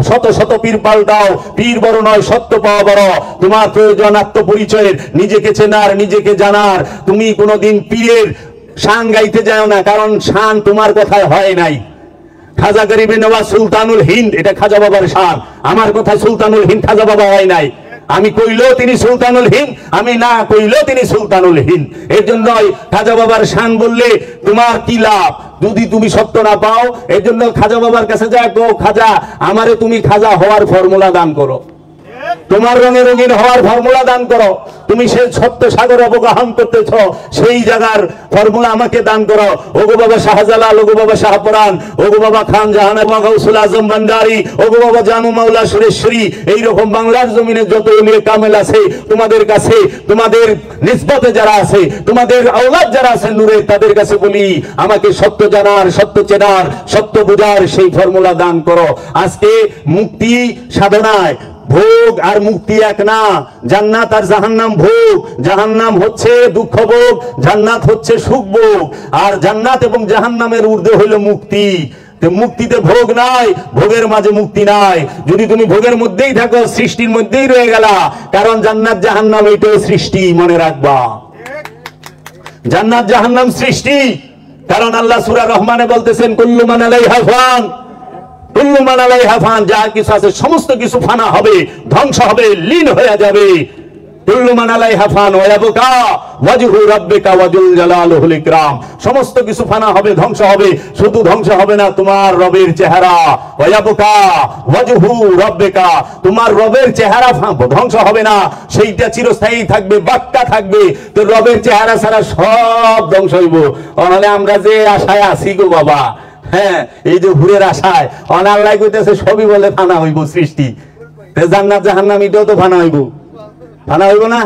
শত শত পীর পাল্টাও, পীর বড় নয় সত্য পাওয়া বড়। তোমার প্রয়োজন আত্মপরিচয়ের, নিজেকে চেনার, নিজেকে জানার। তুমি কোনোদিন পীরের শান গাইতে যাও না, কারণ শান তোমার কথায় হয় নাই। খাজা গরিবে নওয়াজ সুলতানুল হিন্দ, এটা খাজা বাবার শান। আমার কথা সুলতানুল হিন্দ খাজা বাবা হয় নাই। আমি কইলেও তিনি সুলতানুল হিন্দ, আমি না কইলেও তিনি সুলতানুল হিন্দ। এর জন্যই খাজা বাবার শান বললে তোমার কি লাভ যদি তুমি সত্য না পাও? এর জন্য খাজা বাবার কাছে যা গো, খাজা আমারে তুমি খাজা হওয়ার ফর্মুলা দান করো, তোমার রঙে রঙিন হওয়ার ফর্মুলা দান করো। তুমি সেই সত্য সাগর অবগাহন করতেছ, সেই জায়গার ফর্মুলা আমাকে দান করো। ওগো বাবা শাহজালাল, ওগো বাবা শাহপরান, ওগো বাবা খান জাহান, গাউসুল আজম ভান্ডারী, ওগো বাবা জানু মাওলা সুরেশ্বরী, এইরকম বাংলার জমিনে যত উলিয়ে কামেল আছে, তোমাদের কাছে, তোমাদের নিসবতে যারা আছে, তোমাদের আওলাদ যারা আছে নূরের, তাদের কাছে বলি আমাকে সত্য জানার, সত্য চেনার, সত্য বুঝার সেই ফর্মুলা দান করো। আজকে মুক্তি সাধনায় ভোগ আর মুক্তি এক না। জান্নাত আর জাহান্নাম ভোগ, জাহান্নাম হচ্ছে দুঃখ ভোগ, জান্নাত হচ্ছে সুখ ভোগ। আর জান্নাত এবং জাহান্নামের ঊর্ধ্বে হইল মুক্তি। মুক্তিতে ভোগ নাই, ভোগের মাঝে মুক্তি নাই। যদি তুমি ভোগের মধ্যেই থাকো, সৃষ্টির মধ্যেই রয়ে গেলা। কারণ জান্নাত জাহান্নাম এটাও সৃষ্টি, মনে রাখবা। জান্নাত জাহান্নাম সৃষ্টি। কারণ আল্লাহ সূরা রহমানে বলতেছেন, কুল্লু মান আলাইহা ফান, কুল্লু মান আলাইহা ফান, যা কিছু আছে সমস্ত কিছু ফানা হবে, ধ্বংস হবে, লীন হয়ে যাবে। কুল্লু মান আলাইহা ফান ওয়া ইয়াবকা ওয়াজহু রাব্বিকা ওয়াজুল জালালুল ইকরাম। সমস্ত কিছু ফানা হবে, ধ্বংস হবে। শুধু ধ্বংস হবে না, তোমার রবের চেহারা, ওয়া ইয়াবকা ওয়াজহু রাব্বিকা, তোমার রবের চেহারা ধ্বংস হবে না, সেইটা চিরস্থায়ী থাকবে, বাক্কা থাকবে। তো রবের চেহারা ছাড়া সব ধ্বংস হইব। তাহলে আমরা যে আশায় আছি গো বাবা, হ্যাঁ, এই যে ভুরের আশায় অনাল্লাই কইতেছে সবই বলে ফানা হইব সৃষ্টি। জান্নাত জাহান্নাম এটাও তো ফানা হইব, ফানা হইব না?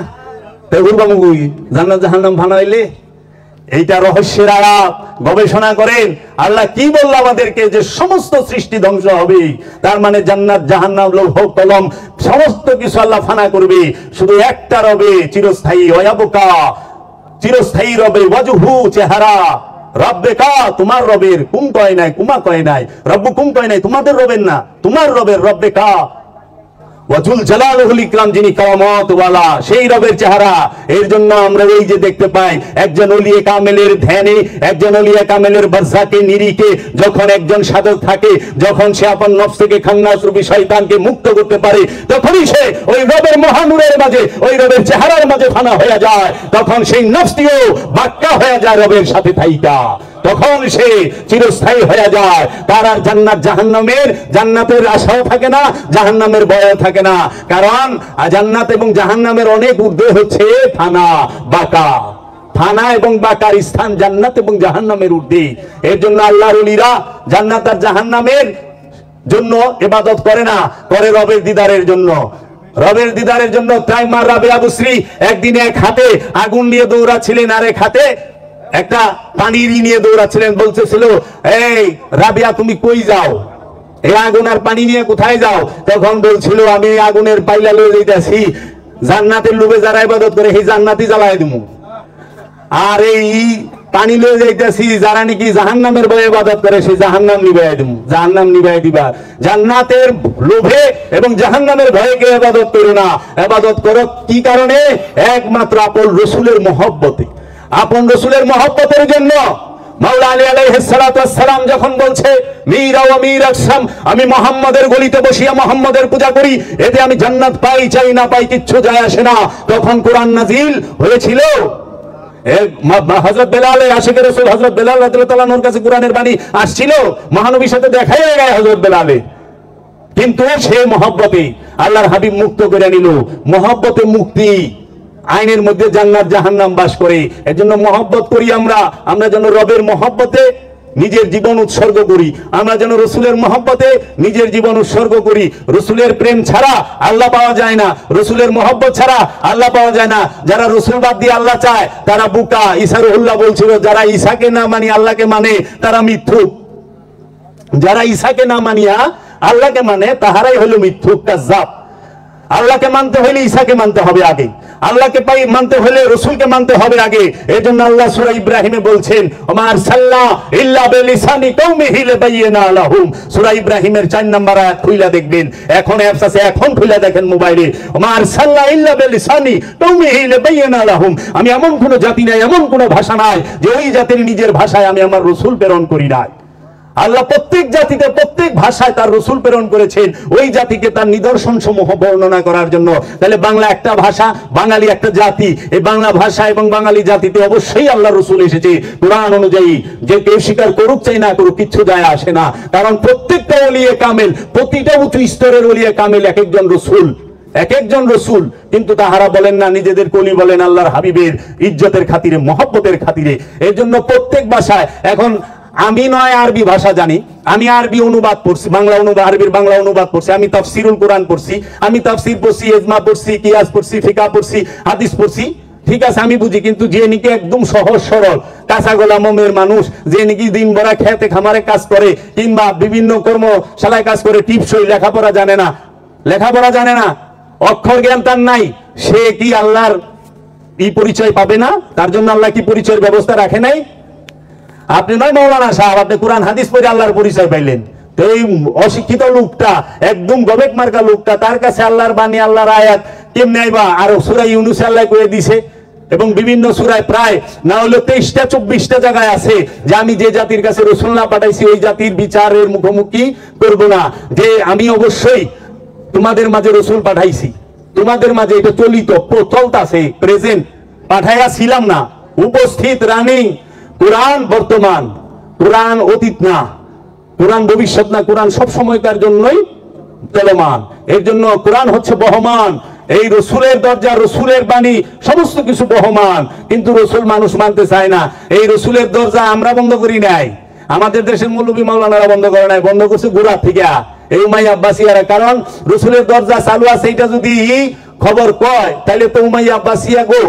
জান্নাত জাহান্নাম ফানা হইলে এইটা রহস্যের আলাপ গবেষণা করেন। আল্লাহ কি বলল আমাদেরকে যে সমস্ত সৃষ্টি ধ্বংস হবে, তার মানে জান্নাত জাহান্নাম লৌহ কলম সমস্ত কিছু আল্লাহ ফানা করবে। শুধু একটা রবে চিরস্থায়ী, ওয়াবকা, চিরস্থায়ী রবে, ওয়াজহু চেহারা, রব্বেকা তোমার রবের, কুম কয় নাই, কুমা কয় নাই, রব্বু কুম কয় নাই, তোমাদের রবের না, তোমার রবের, রব্বেকা ওয়াজুল জালালুল ইকরাম, যিনি কারামত ওয়ালা, সেই রবের চেহারা। এর জন্য আমরা এই যে দেখতে পাই একজন ওলিয়ে কামেলের ধ্যানে, একজন ওলিয়ে কামেলের বারজাকে নিরিখে যখন একজন সাধক থাকে, যখন সে আপন নফস থেকে খান্নাস রূপী শয়তানকে মুক্ত করতে পারে, তখনই সে ওই রবের মহানূরের মাঝে, ওই রবের চেহারার মাঝে ফানা হয়ে যায়। তখন সেই নফসটিও বাক্কা হয়ে যায় রবের সাথে থাইকা, তখন সে চিরস্থায়ী হয়ে যায়। তার আর জান্নাত জাহান্নামের, জান্নাতের আশাও থাকে না, জাহান্নামের ভয়ও থাকে না। কারণ জান্নাত এবং জাহান্নামের অনেক ঊর্ধ্বে হচ্ছে ফানা, বাঁকা। ফানা এবং বাঁকার স্থান জান্নাত এবং জাহান্নামের ঊর্ধ্বে। এর জন্য আল্লাহর ওলিরা জান্নাত আর জাহান্নামের জন্য ইবাদত করে না, করে রবের দিদারের জন্য। রবের দিদারের জন্য তাই মা রাবেয়া বুসরি একদিন এক হাতে আগুন নিয়ে দৌড়াচ্ছিলেন আর এক হাতে একটা পানির নিয়ে দৌড়াচ্ছিলেন। বলতেছিল, এই রাবেয়া তুমি কই যাও, এই আগুন আর পানি নিয়ে কোথায় যাও? তখন বলছিল, আমি আগুনের পাইলা লয়ে যাইতেছি, জান্নাতের লোভে যারা ইবাদত করে সেই জান্নাতি জ্বালায় দিমু, আর এই পানি লয়ে যাইতেছি যারা নাকি জাহান্নামের ভয়ে ইবাদত করে সেই জাহান্নাম নিবাই দিমু, জাহান্নাম নিবাই দিবা। জান্নাতের লোভে এবং জাহান্নামের ভয়ে কে ইবাদত করো না, ইবাদত করো কি কারণে? একমাত্র আপন রসুলের মহব্বতে। আপন রসুলের মহব্বতের জন্য মাওলা আলী আলাইহিস সালাতু ওয়াস সালাম যখন বলছে, মীরা ওয়া মীর আকসাম, আমি মুহাম্মাদের গলিতে বসিয়া মুহাম্মাদের পূজা করি, এতে আমি জান্নাত পাই চাই না পাই কিচ্ছু যায় আসে না। তখন কোরআন নাজিল হয়েছিল। হযরত বেলাল আশিকে রাসূল হযরত বেলাল রাদিয়াল্লাহু তাআলা আনহুর কাছে কোরআনের বাণী আসছিল, মহানবীর সাথে দেখাই হয়ে গেছে হযরত বেলালে, কিন্তু সে মহব্বতে আল্লাহর হাবিব মুক্ত করে নিল। মহব্বতে মুক্তি, আইনের মধ্যে জান্নাত জাহান্নাম বাস করে। এজন্য মহব্বত করি আমরা যেন রবের মহব্বতে নিজের জীবন উৎসর্গ করি, আমরা যেন রসুলের মহব্বতে নিজের জীবন উৎসর্গ করি। রসুলের প্রেম ছাড়া আল্লাহ পাওয়া যায় না, রসুলের মহব্বত ছাড়া আল্লাহ পাওয়া যায় না। যারা রসুল বাদ দিয়ে আল্লাহ চায় তারা বুকা। ঈসা রুহুল্লাহ বলছিল, যারা ঈসাকে না মানি আল্লাহকে মানে তারা মিথ্যুক। যারা ঈসাকে না মানিয়া আল্লাহকে মানে তাহারাই হলো মিথ্যুক, কাযযাব। আল্লাহকে মানতে হলে ঈসাকে মানতে হবে আগে, আল্লাহকে মানতে হলে রসুলকে মানতে হবে আগে। এজন্য আল্লাহ সূরা ইব্রাহিমে বলছেন, ওমা আরসালনা ইল্লা বিলিসানি কওমিহি লিবাইয়িনা লাহুম। সূরা ইব্রাহিমের 4 নম্বর আয়াত খুইলা দেখবেন, এখন অ্যাপস আছে, এখন খুইলা দেখেন মোবাইলে। ওমা আরসালনা ইল্লা বিলিসানি কওমিহি লিবাইয়িনা লাহুম। আমি এমন কোন জাতি নাই, এমন কোন ভাষা নাই যে ওই জাতির নিজের ভাষায় আমি আমার রসুল প্রেরণ করি নাই। আল্লাহ প্রত্যেক জাতিতে প্রত্যেক ভাষায় তার রসুল প্রেরণ করেছেন ওই জাতিকে তার নিদর্শন সমূহ বর্ণনা করার জন্য। তাহলে বাংলা একটা ভাষা, বাঙালি একটা জাতি। এই বাংলা ভাষা এবং বাঙালি জাতিতে অবশ্যই আল্লাহ রসুল এসেছে কোরআন অনুযায়ী। যে কেউ স্বীকার করুক চাই না করুক কিচ্ছু যায় আসে না, কারণ প্রত্যেকটা ওলিয়ে কামেল, প্রতিটা উঁচু স্তরের ওলিয়ে কামেল এক একজন রসুল, এক একজন রসুল। কিন্তু তাহারা বলেন না, নিজেদের কলি বলেন আল্লাহর হাবিবের ইজ্জতের খাতিরে, মহব্বতের খাতিরে। এর জন্য প্রত্যেক ভাষায় এখন আমি নয় আরবি ভাষা জানি, আমি আরবি অনুবাদ পড়ছি, বাংলা অনুবাদ, আরবির বাংলা অনুবাদ পড়ছি, আমি তাফসিরুল কোরআন পড়ছি, আমি তাফসির পড়ছি, ইজমা পড়ছি, কিয়াস পড়ছি, ফিকা পড়ছি, হাদিস পড়ছি, ঠিক আছে আমি বুঝি। কিন্তু যে নাকি একদম সহজ সরল কাঁচা গোলা মমের মানুষ, যে নাকি দিন ভরা খেতে খামারে কাজ করে কিংবা বিভিন্ন কর্মশালায় কাজ করে, টিপসই লেখাপড়া জানে না, লেখাপড়া জানে না, অক্ষর জ্ঞান তার নাই, সে কি আল্লাহর পরিচয় পাবে না? তার জন্য আল্লাহ কি পরিচয়ের ব্যবস্থা রাখে নাই? আপনি নয় মৌলানা সাহেব, আপনি কোরআন হাদিস পড়ে আল্লাহর পরিচয় পাইলেন। তো এই অশিক্ষিত লোকটা, একদম গবেক মার্কা লোকটা, তার কাছে আল্লাহর বাণী, আল্লাহর আয়াত কেমনে আইবা? আর সূরা ইউনূসে আল্লাহ কয়ে দিছে, এবং বিভিন্ন সূরায় প্রায় না হলে 23টা 24টা জায়গায় আছে যে আমি যে জাতির কাছে রাসূল না পাঠাইছি ওই জাতির বিচারের মুখোমুখি করব না, যে আমি অবশ্যই তোমাদের মাঝে রাসূল পাঠাইছি, তোমাদের মাঝে এটা চলিত চলতাছে, প্রেজেন্ট, পাঠাইয়া ছিলাম না, উপস্থিত, রানিং। কোরআন বর্তমান, কোরআন অতীত না, কোরআন ভবিষ্যৎ না, কোরআন সব সময়কার জন্যই চলমান। এর জন্য কোরআন হচ্ছে বহমান। এই রসুলের দরজা, রসুলের বাণী সমস্ত কিছু বহমান, কিন্তু রসুল মানুষ মানতে চায় না। এই রসুলের দরজা আমরা বন্ধ করি নাই, আমাদের দেশের মৌলবী মাওলানারা বন্ধ করে নাই, বন্ধ করছে গোড়া থেকে এই উমাইয়া আব্বাসিয়ারা। কারণ রসুলের দরজা চালু আছে এটা যদি খবর কয় তাহলে তো উমাইয়া আব্বাসিয়া গো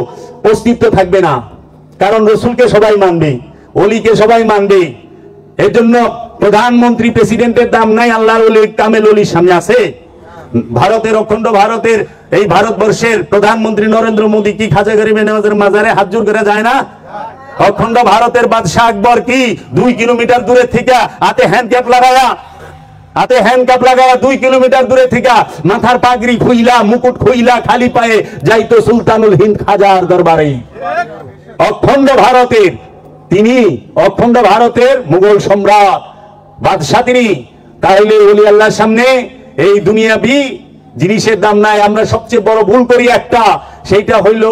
অস্তিত্ব থাকবে না, কারণ রসুলকে সবাই মানবে, অলিকে সবাই মানবে। এর জন্য প্রধানমন্ত্রী প্রেসিডেন্টের দাম নাই, আল্লাহর ওলি কামেল ওলির সামনে আছে। ভারতের, অখণ্ড ভারতের, এই ভারতবর্ষের প্রধানমন্ত্রী নরেন্দ্র মোদী কি খাজা গরিবে নওয়াজের মাজারে হাত জোড় করে যায় না? অখণ্ড ভারতের বাদশাহ আকবর কি 2 কিলোমিটার দূরে থেকে হাতে হ্যান্ডক্যাপ লাগায়া, হাতে হ্যান্ডকাপ লাগায়া 2 কিলোমিটার দূরে থেকে মাথার পাগড়ি খুইলা, মুকুট খুইলা, খালি পায়ে যাইতো সুলতানুল হিন্দ খাজার দরবারে। অখণ্ড ভারতের তিনি, অখণ্ড ভারতের মুঘল সম্রাট বাদশাহ তিনি। তাহলে ওলি আল্লাহর সামনে এই দুনিয়াবি জিনিসের দাম নাই। আমরা সবচেয়ে বড় ভুল করি একটা, সেইটা হইল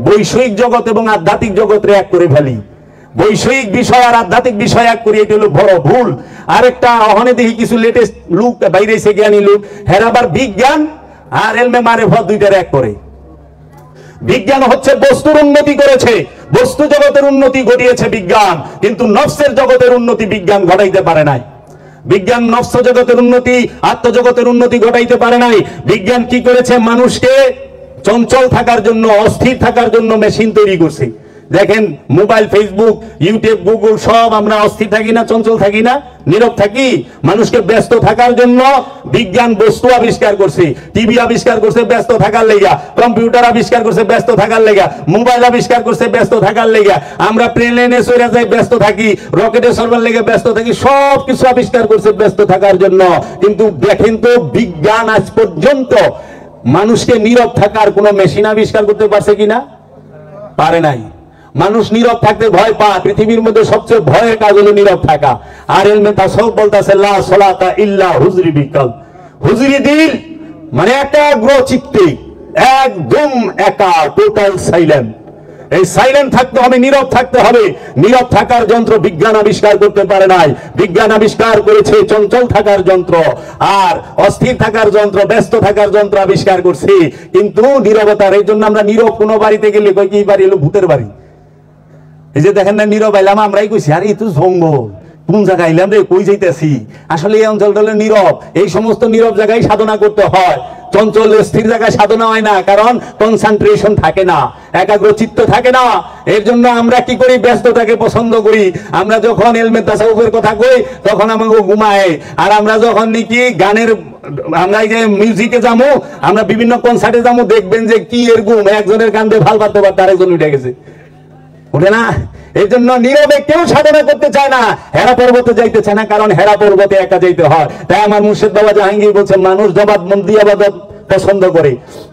বৈষয়িক জগৎ এবং আধ্যাত্মিক জগৎরে এক করে ফেলি। বৈষয়িক বিষয় আর আধ্যাত্মিক বিষয় এক করি, এটা হলো বড় ভুল। আরেকটা অহনে দেখি কিছু লেটেস্ট লুক বাইরে এসে জ্ঞানী লোক, হের আবার বিজ্ঞান আর এলমে মারিফত দুইটার এক করে। বিজ্ঞান হচ্ছে বস্তুর উন্নতি করেছে, বস্তু জগতের উন্নতি ঘটিয়েছে বিজ্ঞান, কিন্তু নফসের জগতের উন্নতি বিজ্ঞান ঘটাইতে পারে নাই। বিজ্ঞান নফস জগতের উন্নতি, আত্মজগতের উন্নতি ঘটাইতে পারে নাই। বিজ্ঞান কি করেছে? মানুষকে চঞ্চল থাকার জন্য, অস্থির থাকার জন্য মেশিন তৈরি করছে। দেখেন মোবাইল, ফেসবুক, ইউটিউব, গুগল সব আমরা অস্থির থাকি না, চঞ্চল থাকি না, নীরব থাকি? মানুষকে ব্যস্ত থাকার জন্য বিজ্ঞান বস্তু আবিষ্কার করছে, টিভি আবিষ্কার করছে ব্যস্ত থাকার লেগা, কম্পিউটার আবিষ্কার করছে ব্যস্ত থাকার লেগা, মোবাইল আবিষ্কার করছে ব্যস্ত থাকার লেগা, আমরা প্লেনে চড়ে যাই ব্যস্ত থাকি, রকেটে চড়বার লেগে ব্যস্ত থাকি, সব কিছু আবিষ্কার করছে ব্যস্ত থাকার জন্য। কিন্তু দেখেন তো বিজ্ঞান আজ পর্যন্ত মানুষকে নীরব থাকার কোন মেশিন আবিষ্কার করতে পারছে কিনা? পারে নাই। মানুষ নীরব থাকতে ভয় পায়। পৃথিবীর মধ্যে সবচেয়ে ভয়ের কাজ হলো নীরব থাকা। আর ইলমে তাসাউফ বলতাছে লা সালাতা ইল্লা হুজরি বিকল, হুজরি দিল মানে একাগ্র চিত্তে, একদম একা, টোটাল সাইলেন্ট। এই সাইলেন্ট থাকতে হবে, নীরব থাকতে হবে। নীরব থাকার যন্ত্র বিজ্ঞান আবিষ্কার করতে পারে নাই। বিজ্ঞান আবিষ্কার করেছে চঞ্চল থাকার যন্ত্র আর অস্থির থাকার যন্ত্র, ব্যস্ত থাকার যন্ত্র আবিষ্কার করছে। কিন্তু নীরবতার, এই জন্য আমরা নীরব কোনো বাড়িতে গেলে কই কি বাড়ি হলো ভূতের বাড়ি। এই যে দেখেন না নীরব আইলাম, আমরাই কইছি আরে এই তো জঙ্গল, কোন জায়গায় আইলাম রে, কই যাইতেছি। আসলে এই অঞ্চলটা হলো নীরব। এই সমস্ত নীরব জায়গায় সাধনা করতে হয়। চঞ্চল স্থির জায়গায় সাধনা হয় না, কারণ কনসেন্ট্রেশন থাকে না, একাগ্র চিত্ত থাকে না। এর জন্য আমরা কি করি? ব্যস্ততাকে পছন্দ করি। আমরা যখন ইলমে তাসাউফের কথা কই তখন আমাকে ঘুমায়। আর আমরা যখন নাকি গানের, আমরা এই যে মিউজিকে যাবো, আমরা বিভিন্ন কনসার্টে যাবো, দেখবেন যে কি এর ঘুম, একজনের গান দিয়ে ভাল পারতে পারতে আরেকজন উঠে গেছে, ওঠে না। এই জন্য নীরবে কেউ সাধনা করতে চায় না, হেরা পর্বতে যাইতে চায় না, কারণ হেরা পর্বতে একা যাইতে হয়। তাই আমার মুর্শিদ বাবা জাহাঙ্গীর বলছেন মানুষ জামাত বন্দি আবাদত পছন্দ করে,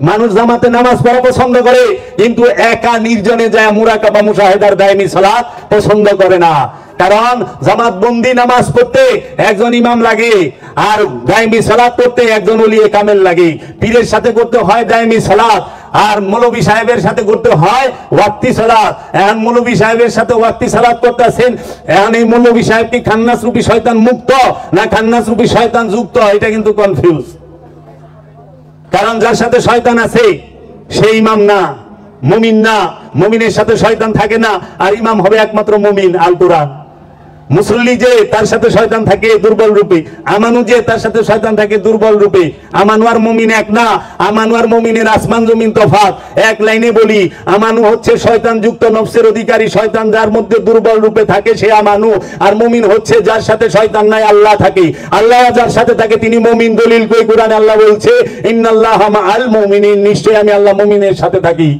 মানুষ জামাতে নামাজ পড়া পছন্দ করে, কিন্তু একা নির্জনে যায় মুরাকাবা মুশাহেদার দায়মি সালাত পছন্দ করে না। কারণ জামাত বন্দি নামাজ পড়তে একজন ইমাম লাগে, আর দায়মি সালাত করতে একজন ওলিয়ে কামেল লাগে। পীরের সাথে করতে হয় দায়মি সালাত, আর মৌলভী সাহেবের সাথে করতে হয় ওয়াক্তি সালাত। এখন মৌলভী সাহেবের সাথে ওয়াক্তি সালাত করতেছেন, এখন এই মৌলভী সাহেব কি খান্নাস রূপী শয়তান মুক্ত না খান্নাস রূপী শয়তান যুক্ত? এটা কিন্তু কনফিউজ। কারণ যার সাথে শয়তান আছে সেই ইমাম না, মুমিন না। মুমিনের সাথে শয়তান থাকে না, আর ইমাম হবে একমাত্র মুমিন। আল কুরআন। মুসল্লি যে তার সাথে শয়তান থাকে দুর্বল রূপে, আমানু যে তার সাথে শয়তান থাকে দুর্বল রূপে। আমানু আর মুমিন এক না, আমানু আর মুমিনের আসমান জমিন তফাৎ। এক লাইনে বলি, আমানু হচ্ছে শয়তান যুক্ত নফসের অধিকারী, শয়তান যার মধ্যে দুর্বল রূপে থাকে সে আমানু। আর মুমিন হচ্ছে যার সাথে শয়তান নাই, আল্লাহ থাকে। আল্লাহ যার সাথে থাকে তিনি মুমিন। দলিল কই? কুরআনে আল্লাহ বলছে ইন্নাল্লাহা মাআল মুমিনিন, নিশ্চয়ই আমি আল্লাহ মুমিনের সাথে থাকি।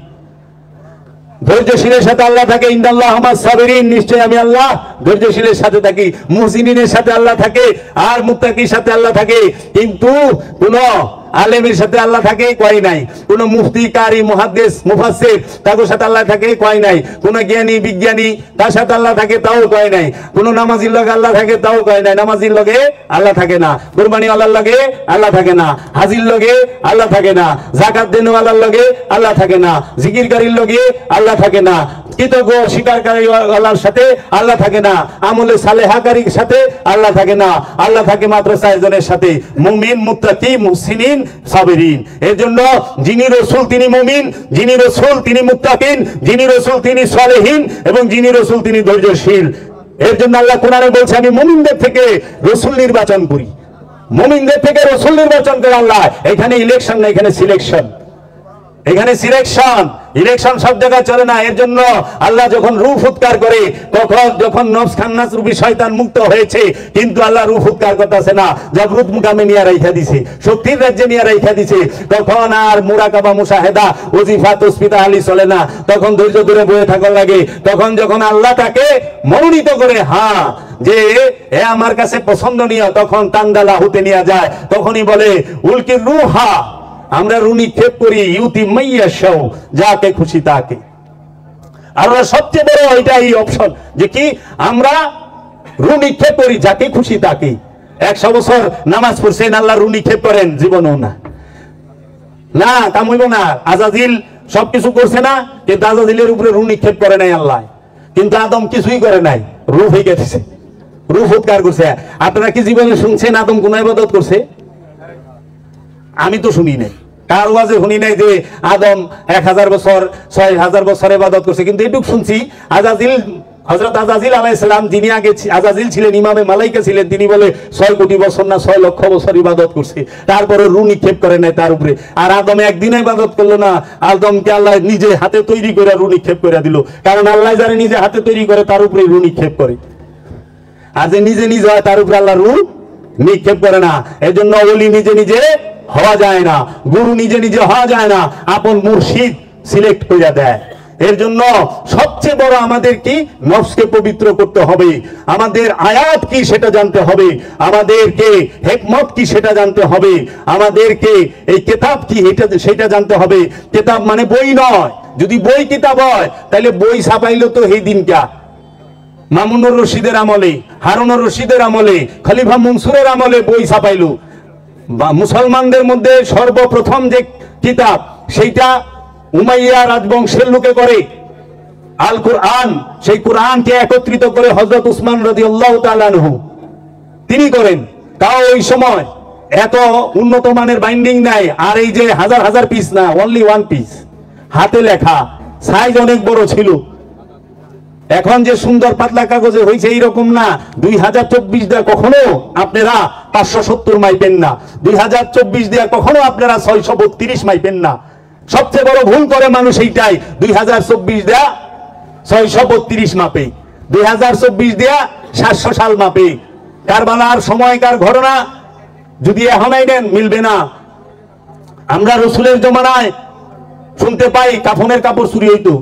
ধৈর্যশীলের সাথে আল্লাহ থাকে, ইন্নাল্লাহা মাস সাবিরিন, নিশ্চয়ই আমি আল্লাহ ধৈর্যশীলের সাথে থাকি। মুহসিনিনের সাথে আল্লাহ থাকে, আর মুত্তাকির সাথে আল্লাহ থাকে। কিন্তু কোন আলেমের সাথে আল্লাহ থাকে কয় নাই, কোন মুফতি, কারি, মুহাদ্দিস, মুফাসসির তাদের সাথে আল্লাহ থাকে কয় নাই, কোন জ্ঞানী, বিজ্ঞানী তার সাথে আল্লাহ থাকে তাও কয় নাই, কোন নামাজির লগে আল্লাহ থাকে তাও কয় নাই। নামাজির লগে আল্লাহ থাকে না, কুরবানি ওয়ালার লগে আল্লাহ থাকে না, হাজির লগে আল্লাহ থাকে না, যাকাত দেনওয়ালার লগে আল্লাহ থাকে না, জিকিরকারীর লগে আল্লাহ থাকে না, কৃতজ্ঞ স্বীকারকারী আল্লাহর সাথে আল্লাহ থাকে না, আমলে সালেহাকারীর সাথে আল্লাহ থাকে না। আল্লাহ থাকে মাত্র 4 জনের সাথে, মুমিন, মুত্তাকি, মুহসিনিন, সাবিরিন। এর জন্য যিনি রাসূল তিনি মুমিন, যিনি রাসূল তিনি মুত্তাকিন, যিনি রাসূল তিনি সালেহিন, এবং যিনি রাসূল তিনি ধৈর্যশীল। এর জন্য আল্লাহ কোরআনে বলছে আমি মুমিনদের থেকে রাসূল নির্বাচন করি, মুমিনদের থেকে রাসূল নির্বাচন করে আল্লাহ। এখানে ইলেকশন না, এখানে সিলেকশন। এখানে সিলেকশন, ইলেকশন সব জায়গায় চলে না। এর জন্য আল্লাহ যখন রূহ ফুৎকার করে, যখন নফস খান্নাস রূপী শয়তান মুক্ত হয়েছে, কিন্তু আল্লাহ রূহ ফুৎকার করতেছে না, জাবরুত মুকামে নিয়ে রাইখা দিছে, শক্তির রাজ্যে নিয়ে রাইখা দিছে। তখন আর মুরাকাবা মুশাহেদা, ওজিফা, তাসবিহ, তাহলিল চলে না। তখন ধৈর্য ধরে বসে থাকা লাগে। তখন যখন আল্লাহ তাকে মনোনীত করে, হ্যাঁ যে এ আমার কাছে পছন্দনীয়, তখন তান্দালা হতে নিয়ে যায়। তখনই বলে উলকির রূহা, আমরা রূহ নিক্ষেপ করি, ইউতি মাইয়াশাউ, যাকে খুশি তাকে। আমরা সবচেয়ে বড় এটাই অপশন, যে কি আমরা রূহ নিক্ষেপ করি যাকে খুশি তাকে। 100 বছর নামাজ পড়ছেন, আল্লাহ রূহ নিক্ষেপ করেন, জীবনও না, না কাম হইব না। আজাজিল সবকিছু করছে না, কিন্তু আজাজিলের উপরে রূহ নিক্ষেপ করে নাই আল্লাহ। কিন্তু আদম কিছুই করে নাই, রূহ হয়ে গেছে, রূহ ফুৎকার করছে। আপনারা কি জীবনে শুনছেন আদম কোন ইবাদত করছে? আমি তো শুনি নাই, কার ওয়াজে শুনি নাই যে আদম 1000 বছর 6000 বছর ইবাদত করছে। কিন্তু এটুক শুনছি আজাজিল হযরত আজাজিল আলাইহিস সালাম, যিনি আগে আজাজিল ছিলেন, ইমামে মালাইকা ছিলেন, তিনি বলে 6 কোটি বছর না 6 লক্ষ বছর ইবাদত করছে, তারপরে রু নিক্ষেপ করে নাই তার উপরে। আর আদম একদিন ইবাদত করলো না, আদমকে আল্লাহ নিজে হাতে তৈরি করে রু নিক্ষেপ করে দিল, কারণ আল্লাহ যারা নিজে হাতে তৈরি করে তার উপরে রু নিক্ষেপ করে, আর যে নিজে নিজে হয় তার উপরে আল্লাহ রু নিক্ষেপ করে না। এজন্য ওলি নিজে নিজে হওয়া যায় না, গুরু নিজে নিজে হওয়া যায় না, আপন মুর্শিদ সিলেক্ট করে দেয়। এর জন্য সবচেয়ে বড় আমাদের কি, নফসকে পবিত্র করতে হবে, আমাদের আয়াত কি সেটা জানতে হবে, আমাদেরকে হিকমত কি সেটা জানতে হবে, আমাদেরকে এই কিতাব কি সেটা জানতে হবে। কিতাব মানে বই নয়, যদি বই কিতাব হয় তাহলে বই ছাপাইলো তো এই দিনটা মামুনুর রশিদের আমলে, হারুনুর রশিদের আমলে, খলিফা মনসুরের আমলে বই ছাপাইলো। মুসলমানদের মধ্যে সর্বপ্রথম যে কিতাব সেইটা উমাইয়া রাজবংশের লোকে করে আল কুরআন, সেই কুরআনকে একত্রিত করে হযরত উসমান রাদিয়াল্লাহু তাআলা আনহু তিনি করেন। তাও ওই সময় এত উন্নত মানের বাইন্ডিং নাই, আর এই যে হাজার হাজার পিস না, অনলি 1 পিস, হাতে লেখা, সাইজ অনেক বড় ছিল। এখন যে সুন্দর পাতলা কাগজে হয়েছে এইরকম না। 2024 দেয়া কখনো আপনারা 570 মাইপেন না, 2024 দেয়া কখনো আপনারা 632 মাইপেন না। সবচেয়ে বড় ভুল করে মানুষ এইটাই, 2024 দেয়া 632 মাপে, 2024 দেয়া 700 সাল মাপে। কারবালার সময়কার ঘটনা যদি এখনই নেন মিলবে না। আমরা রসুলের জমানায় শুনতে পাই কাফনের কাপড় চুরি হইতো,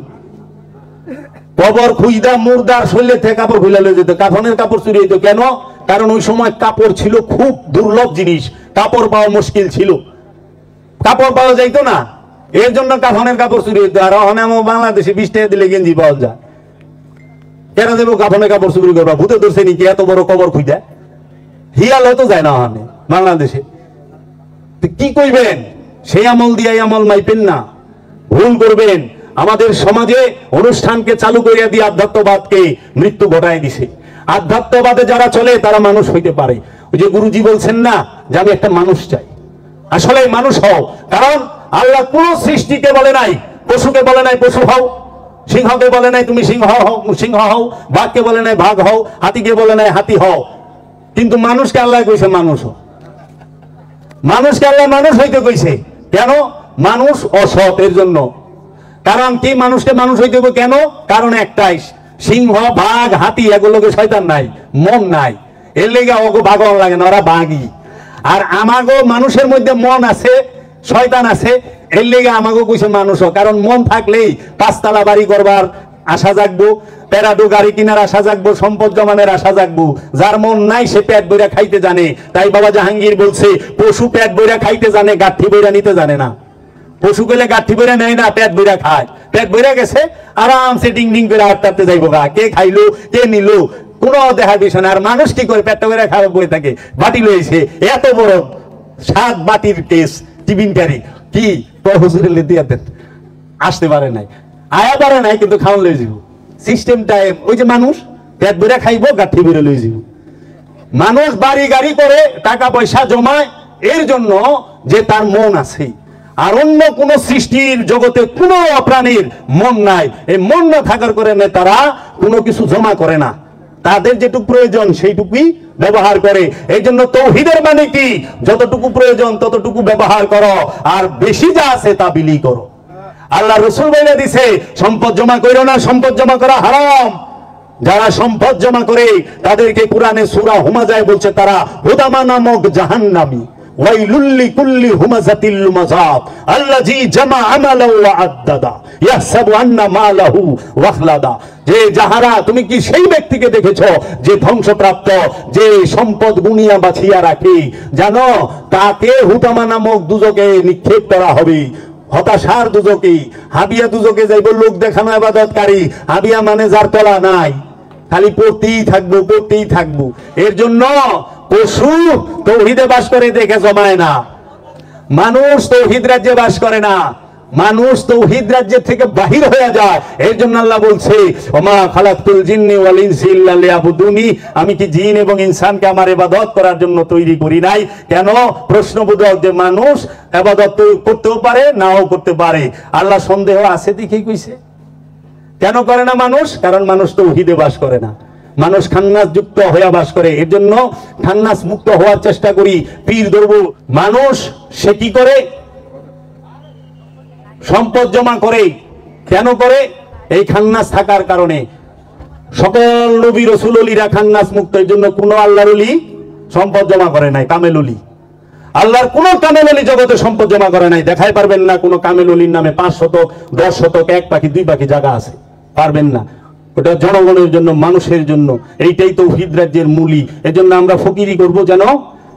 কবর খুইদা মুর্দার শরীরে থেকে কাপড় খুলে লয়ে যেত, কাফনের কাপড় চুরি হইতো। কেন? কারণ ওই সময় কাপড় ছিল খুব দুর্লভ জিনিস, কাপড় পাওয়া মুশকিল ছিল, কাপড় পাওয়া যাইতো না, এর জন্য কাফনের কাপড় চুরি হইতো। আর ওখানে আমার বাংলাদেশে 20 টাকা দিলে গেঞ্জি পাওয়া যায়, কেন দেবো কাফনের কাপড় চুরি করবা? ভূতে ধরছে নাকি এত বড় কবর খুঁজা? হিয়াল হয়তো যায় না ওখানে বাংলাদেশে, কি কইবেন? সেই আমল দিয়ে আমল মাইপেন না, ভুল করবেন। আমাদের সমাজে অনুষ্ঠানকে চালু করিয়া দিয়ে আধ্যাত্মবাদকে মৃত্যু ঘটায় দিছে। আধ্যাত্মবাদে যারা চলে তারা মানুষ হইতে পারে। ওই যে গুরুজি বলছেন না যে আমি একটা মানুষ চাই, আসলে মানুষ হও। কারণ আল্লাহ কোন সৃষ্টিকে বলে নাই, পশুকে বলে নাই পশু হও, সিংহকে বলে নাই তুমি সিংহ হও, বাঘকে বলে নাই বাঘ হও, হাতিকে বলে নাই হাতি হও। কিন্তু মানুষকে আল্লাহ কইছে মানুষ হও, মানুষকে আল্লাহ মানুষ হইতে কইছে। কেন? মানুষ অসৎ এর জন্য। কারণ কি মানুষকে মানুষ হইতে হবে কেন? কারণ একটাই, সিংহ বাঘ হাতি এগুলোকে শয়তান নাই, মন নাই, এর লেগে ওগো বাঘ লাগে না, ওরা বাঘই। আর আমাগো মানুষের মধ্যে মন আছে, শয়তান আছে, এর লেগে আমাগো কইছে মানুষ। কারণ মন থাকলেই 5 তলা বাড়ি করবার আশা জাগবো, প্যারাডো গাড়ি কিনার আশা জাগবো, সম্পদ জমানের আশা জাগবো। যার মন নাই সে পেট বইরা খাইতে জানে। তাই বাবা জাহাঙ্গীর বলছে পশু পেট বইরা খাইতে জানে, গাঠি বইরা নিতে জানে না। পশু গেলে গাঠি বইরা নেয় না, পেট বইরা খায়। পেট বইরা গেছে আরামসে ডিং ডিং করে আটটাতে যাইবো গা, কে খাইলো কে নিল কোনো দেখা বিষয় না। আর মানুষ কি করে? পেটটা বইরা খাওয়া বই থাকে, বাটি লইছে এত বড় 7 বাটির কেস টিফিনকারী, কি হুজুরে দিয়ে দেন, আসতে পারে নাই, আয়া পারে নাই, কিন্তু খাওয়ান লই যাব। সিস্টেমটা ওই যে মানুষ পেট বইরা খাইবো, গাঠি বইরা লই যাব। মানুষ বাড়ি গাড়ি করে টাকা পয়সা জমায় এর জন্য যে তার মন আছে। আর অন্য কোন সৃষ্টির জগতে কোন প্রাণীর মন নাই। এই মন না থাকার কারণে তারা কোনো কিছু জমা করে না, তাদের যেটুকু প্রয়োজন সেইটুকুই ব্যবহার করে। এই জন্য তাওহীদের মানে কি? যতটুকু প্রয়োজন ততটুকু ব্যবহার করো, আর বেশি যা আছে তা বিলি করো। আল্লাহ রাসূল বলে দিছে সম্পদ জমা করো না, সম্পদ জমা করা হারাম। যারা সম্পদ জমা করে তাদেরকে কোরআনে সূরা হুমাজায় বলছে তারা হুদামা নামক জাহান্নামী। ওয়াইলুল্লি কুল্লি হুমাযাতিল লুমাযাত আল্লাযী জামা আমালা ওয়া আদ্দাদা ইয়াহসাবু আন্না মালাহু ওয়াখলাদা। যে যাহারা, তুমি কি সেই ব্যক্তিকে দেখেছো যে ধ্বংসপ্রাপ্ত, যে সম্পদ গুনিয়া বাছিয়া রাখে? জানো তাকে হুতামা নামক দুজকে নিক্ষেপ করা হবে, হতাশার দুজকে। হাবিয়া দুজকে যাইব লোক দেখানো ইবাদতকারী। হাবিয়া মানে যার তলা নাই, খালি পড়তেই থাকবো পড়তেই থাকবো। এর জন্য পশু তাওহীদে বাস করে দেখে জমায় না, মানুষ তাওহীদ রাজ্যে বাস করে না, মানুষ তাওহীদ রাজ্য থেকে বাহির হয়ে যায়। এর জন্য আল্লাহ বলছে ওমা খালাকতুল জিন্নি ওয়াল ইনসি ইল্লা লিয়াবুদুনি, আমি কি জিন এবং ইনসানকে আমার ইবাদত করার জন্য তৈরি করি নাই? কেন? প্রশ্নবোধক যে মানুষ ইবাদত করতেও পারে নাও করতে পারে। আল্লাহ সন্দেহ আছে দেখেই কইছে। কেন করে না মানুষ? কারণ মানুষ তৌহিদে বাস করে না, মানুষ খান্নাস যুক্ত হয়ে বাস করে। এর জন্য খান্নাস মুক্ত হওয়ার চেষ্টা করি, পীর ধরব। মানুষ সে কি করে? সম্পদ জমা করে। কেন করে? এই খান্নাস থাকার কারণে। সকল নবী রাসূল ওলিরা খান্নাস মুক্ত। এর জন্য কোন আল্লাহর ওলি সম্পদ জমা করে নাই। কামেল ওলি, আল্লাহর কোন কামেল ওলি জগতে সম্পদ জমা করে নাই। দেখাই পারবেন না কোন কামেল ওলির নামে 5 শতক 10 শতক 1 পাখি 2 পাখি জায়গা আছে, পারবেন না। ওটা জনগণের জন্য, মানুষের জন্য। এইটাই তৌহিদ রাজ্যের মূলই। এজন্য আমরা ফকিরি করব যেন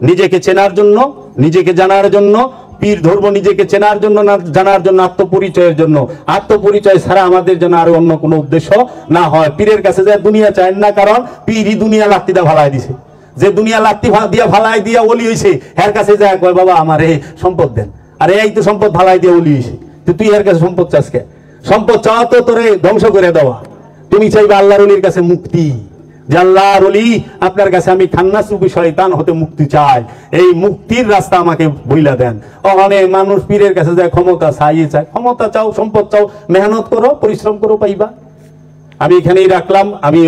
নিজেকে চেনার জন্য, নিজেকে জানার জন্য। পীর ধর্ম নিজেকে চেনার জন্য না, জানার জন্য, আত্মপরিচয়ের জন্য। আত্মপরিচয় ছাড়া আমাদের যেন আর অন্য কোনো উদ্দেশ্য না হয়। পীরের কাছে যায় দুনিয়া চায় না, কারণ পীরই দুনিয়া লাত্তিটা ভালাই দিছে। যে দুনিয়া লাত্তি দিয়া ভালাই দিয়া ওলি হইছে, এর কাছে যায় কয় বাবা আমার এই সম্পদ দেন। আরে এই তো সম্পদ ভালাই দিয়ে ওলি হইছে, তুই এর কাছে সম্পদ চাস কে? সম্পদ চাওয়া তো তোরে ধ্বংস করে দেওয়া। তুমি চাইবে আল্লাহর ওলির কাছে মুক্তি, যে আল্লাহর ওলি আপনার কাছে আমি খান্নাস রূপী শয়তান হতে মুক্তি চাই, এই মুক্তির রাস্তা আমাকে বইলা দেন। অনেক মানুষ পীরের কাছে যায় ক্ষমতা চাইয়ে চায়। ক্ষমতা চাও, সম্পদ চাও, মেহনত করো, পরিশ্রম করো, পাইবা। আমি এখানেই রাখলাম। আমি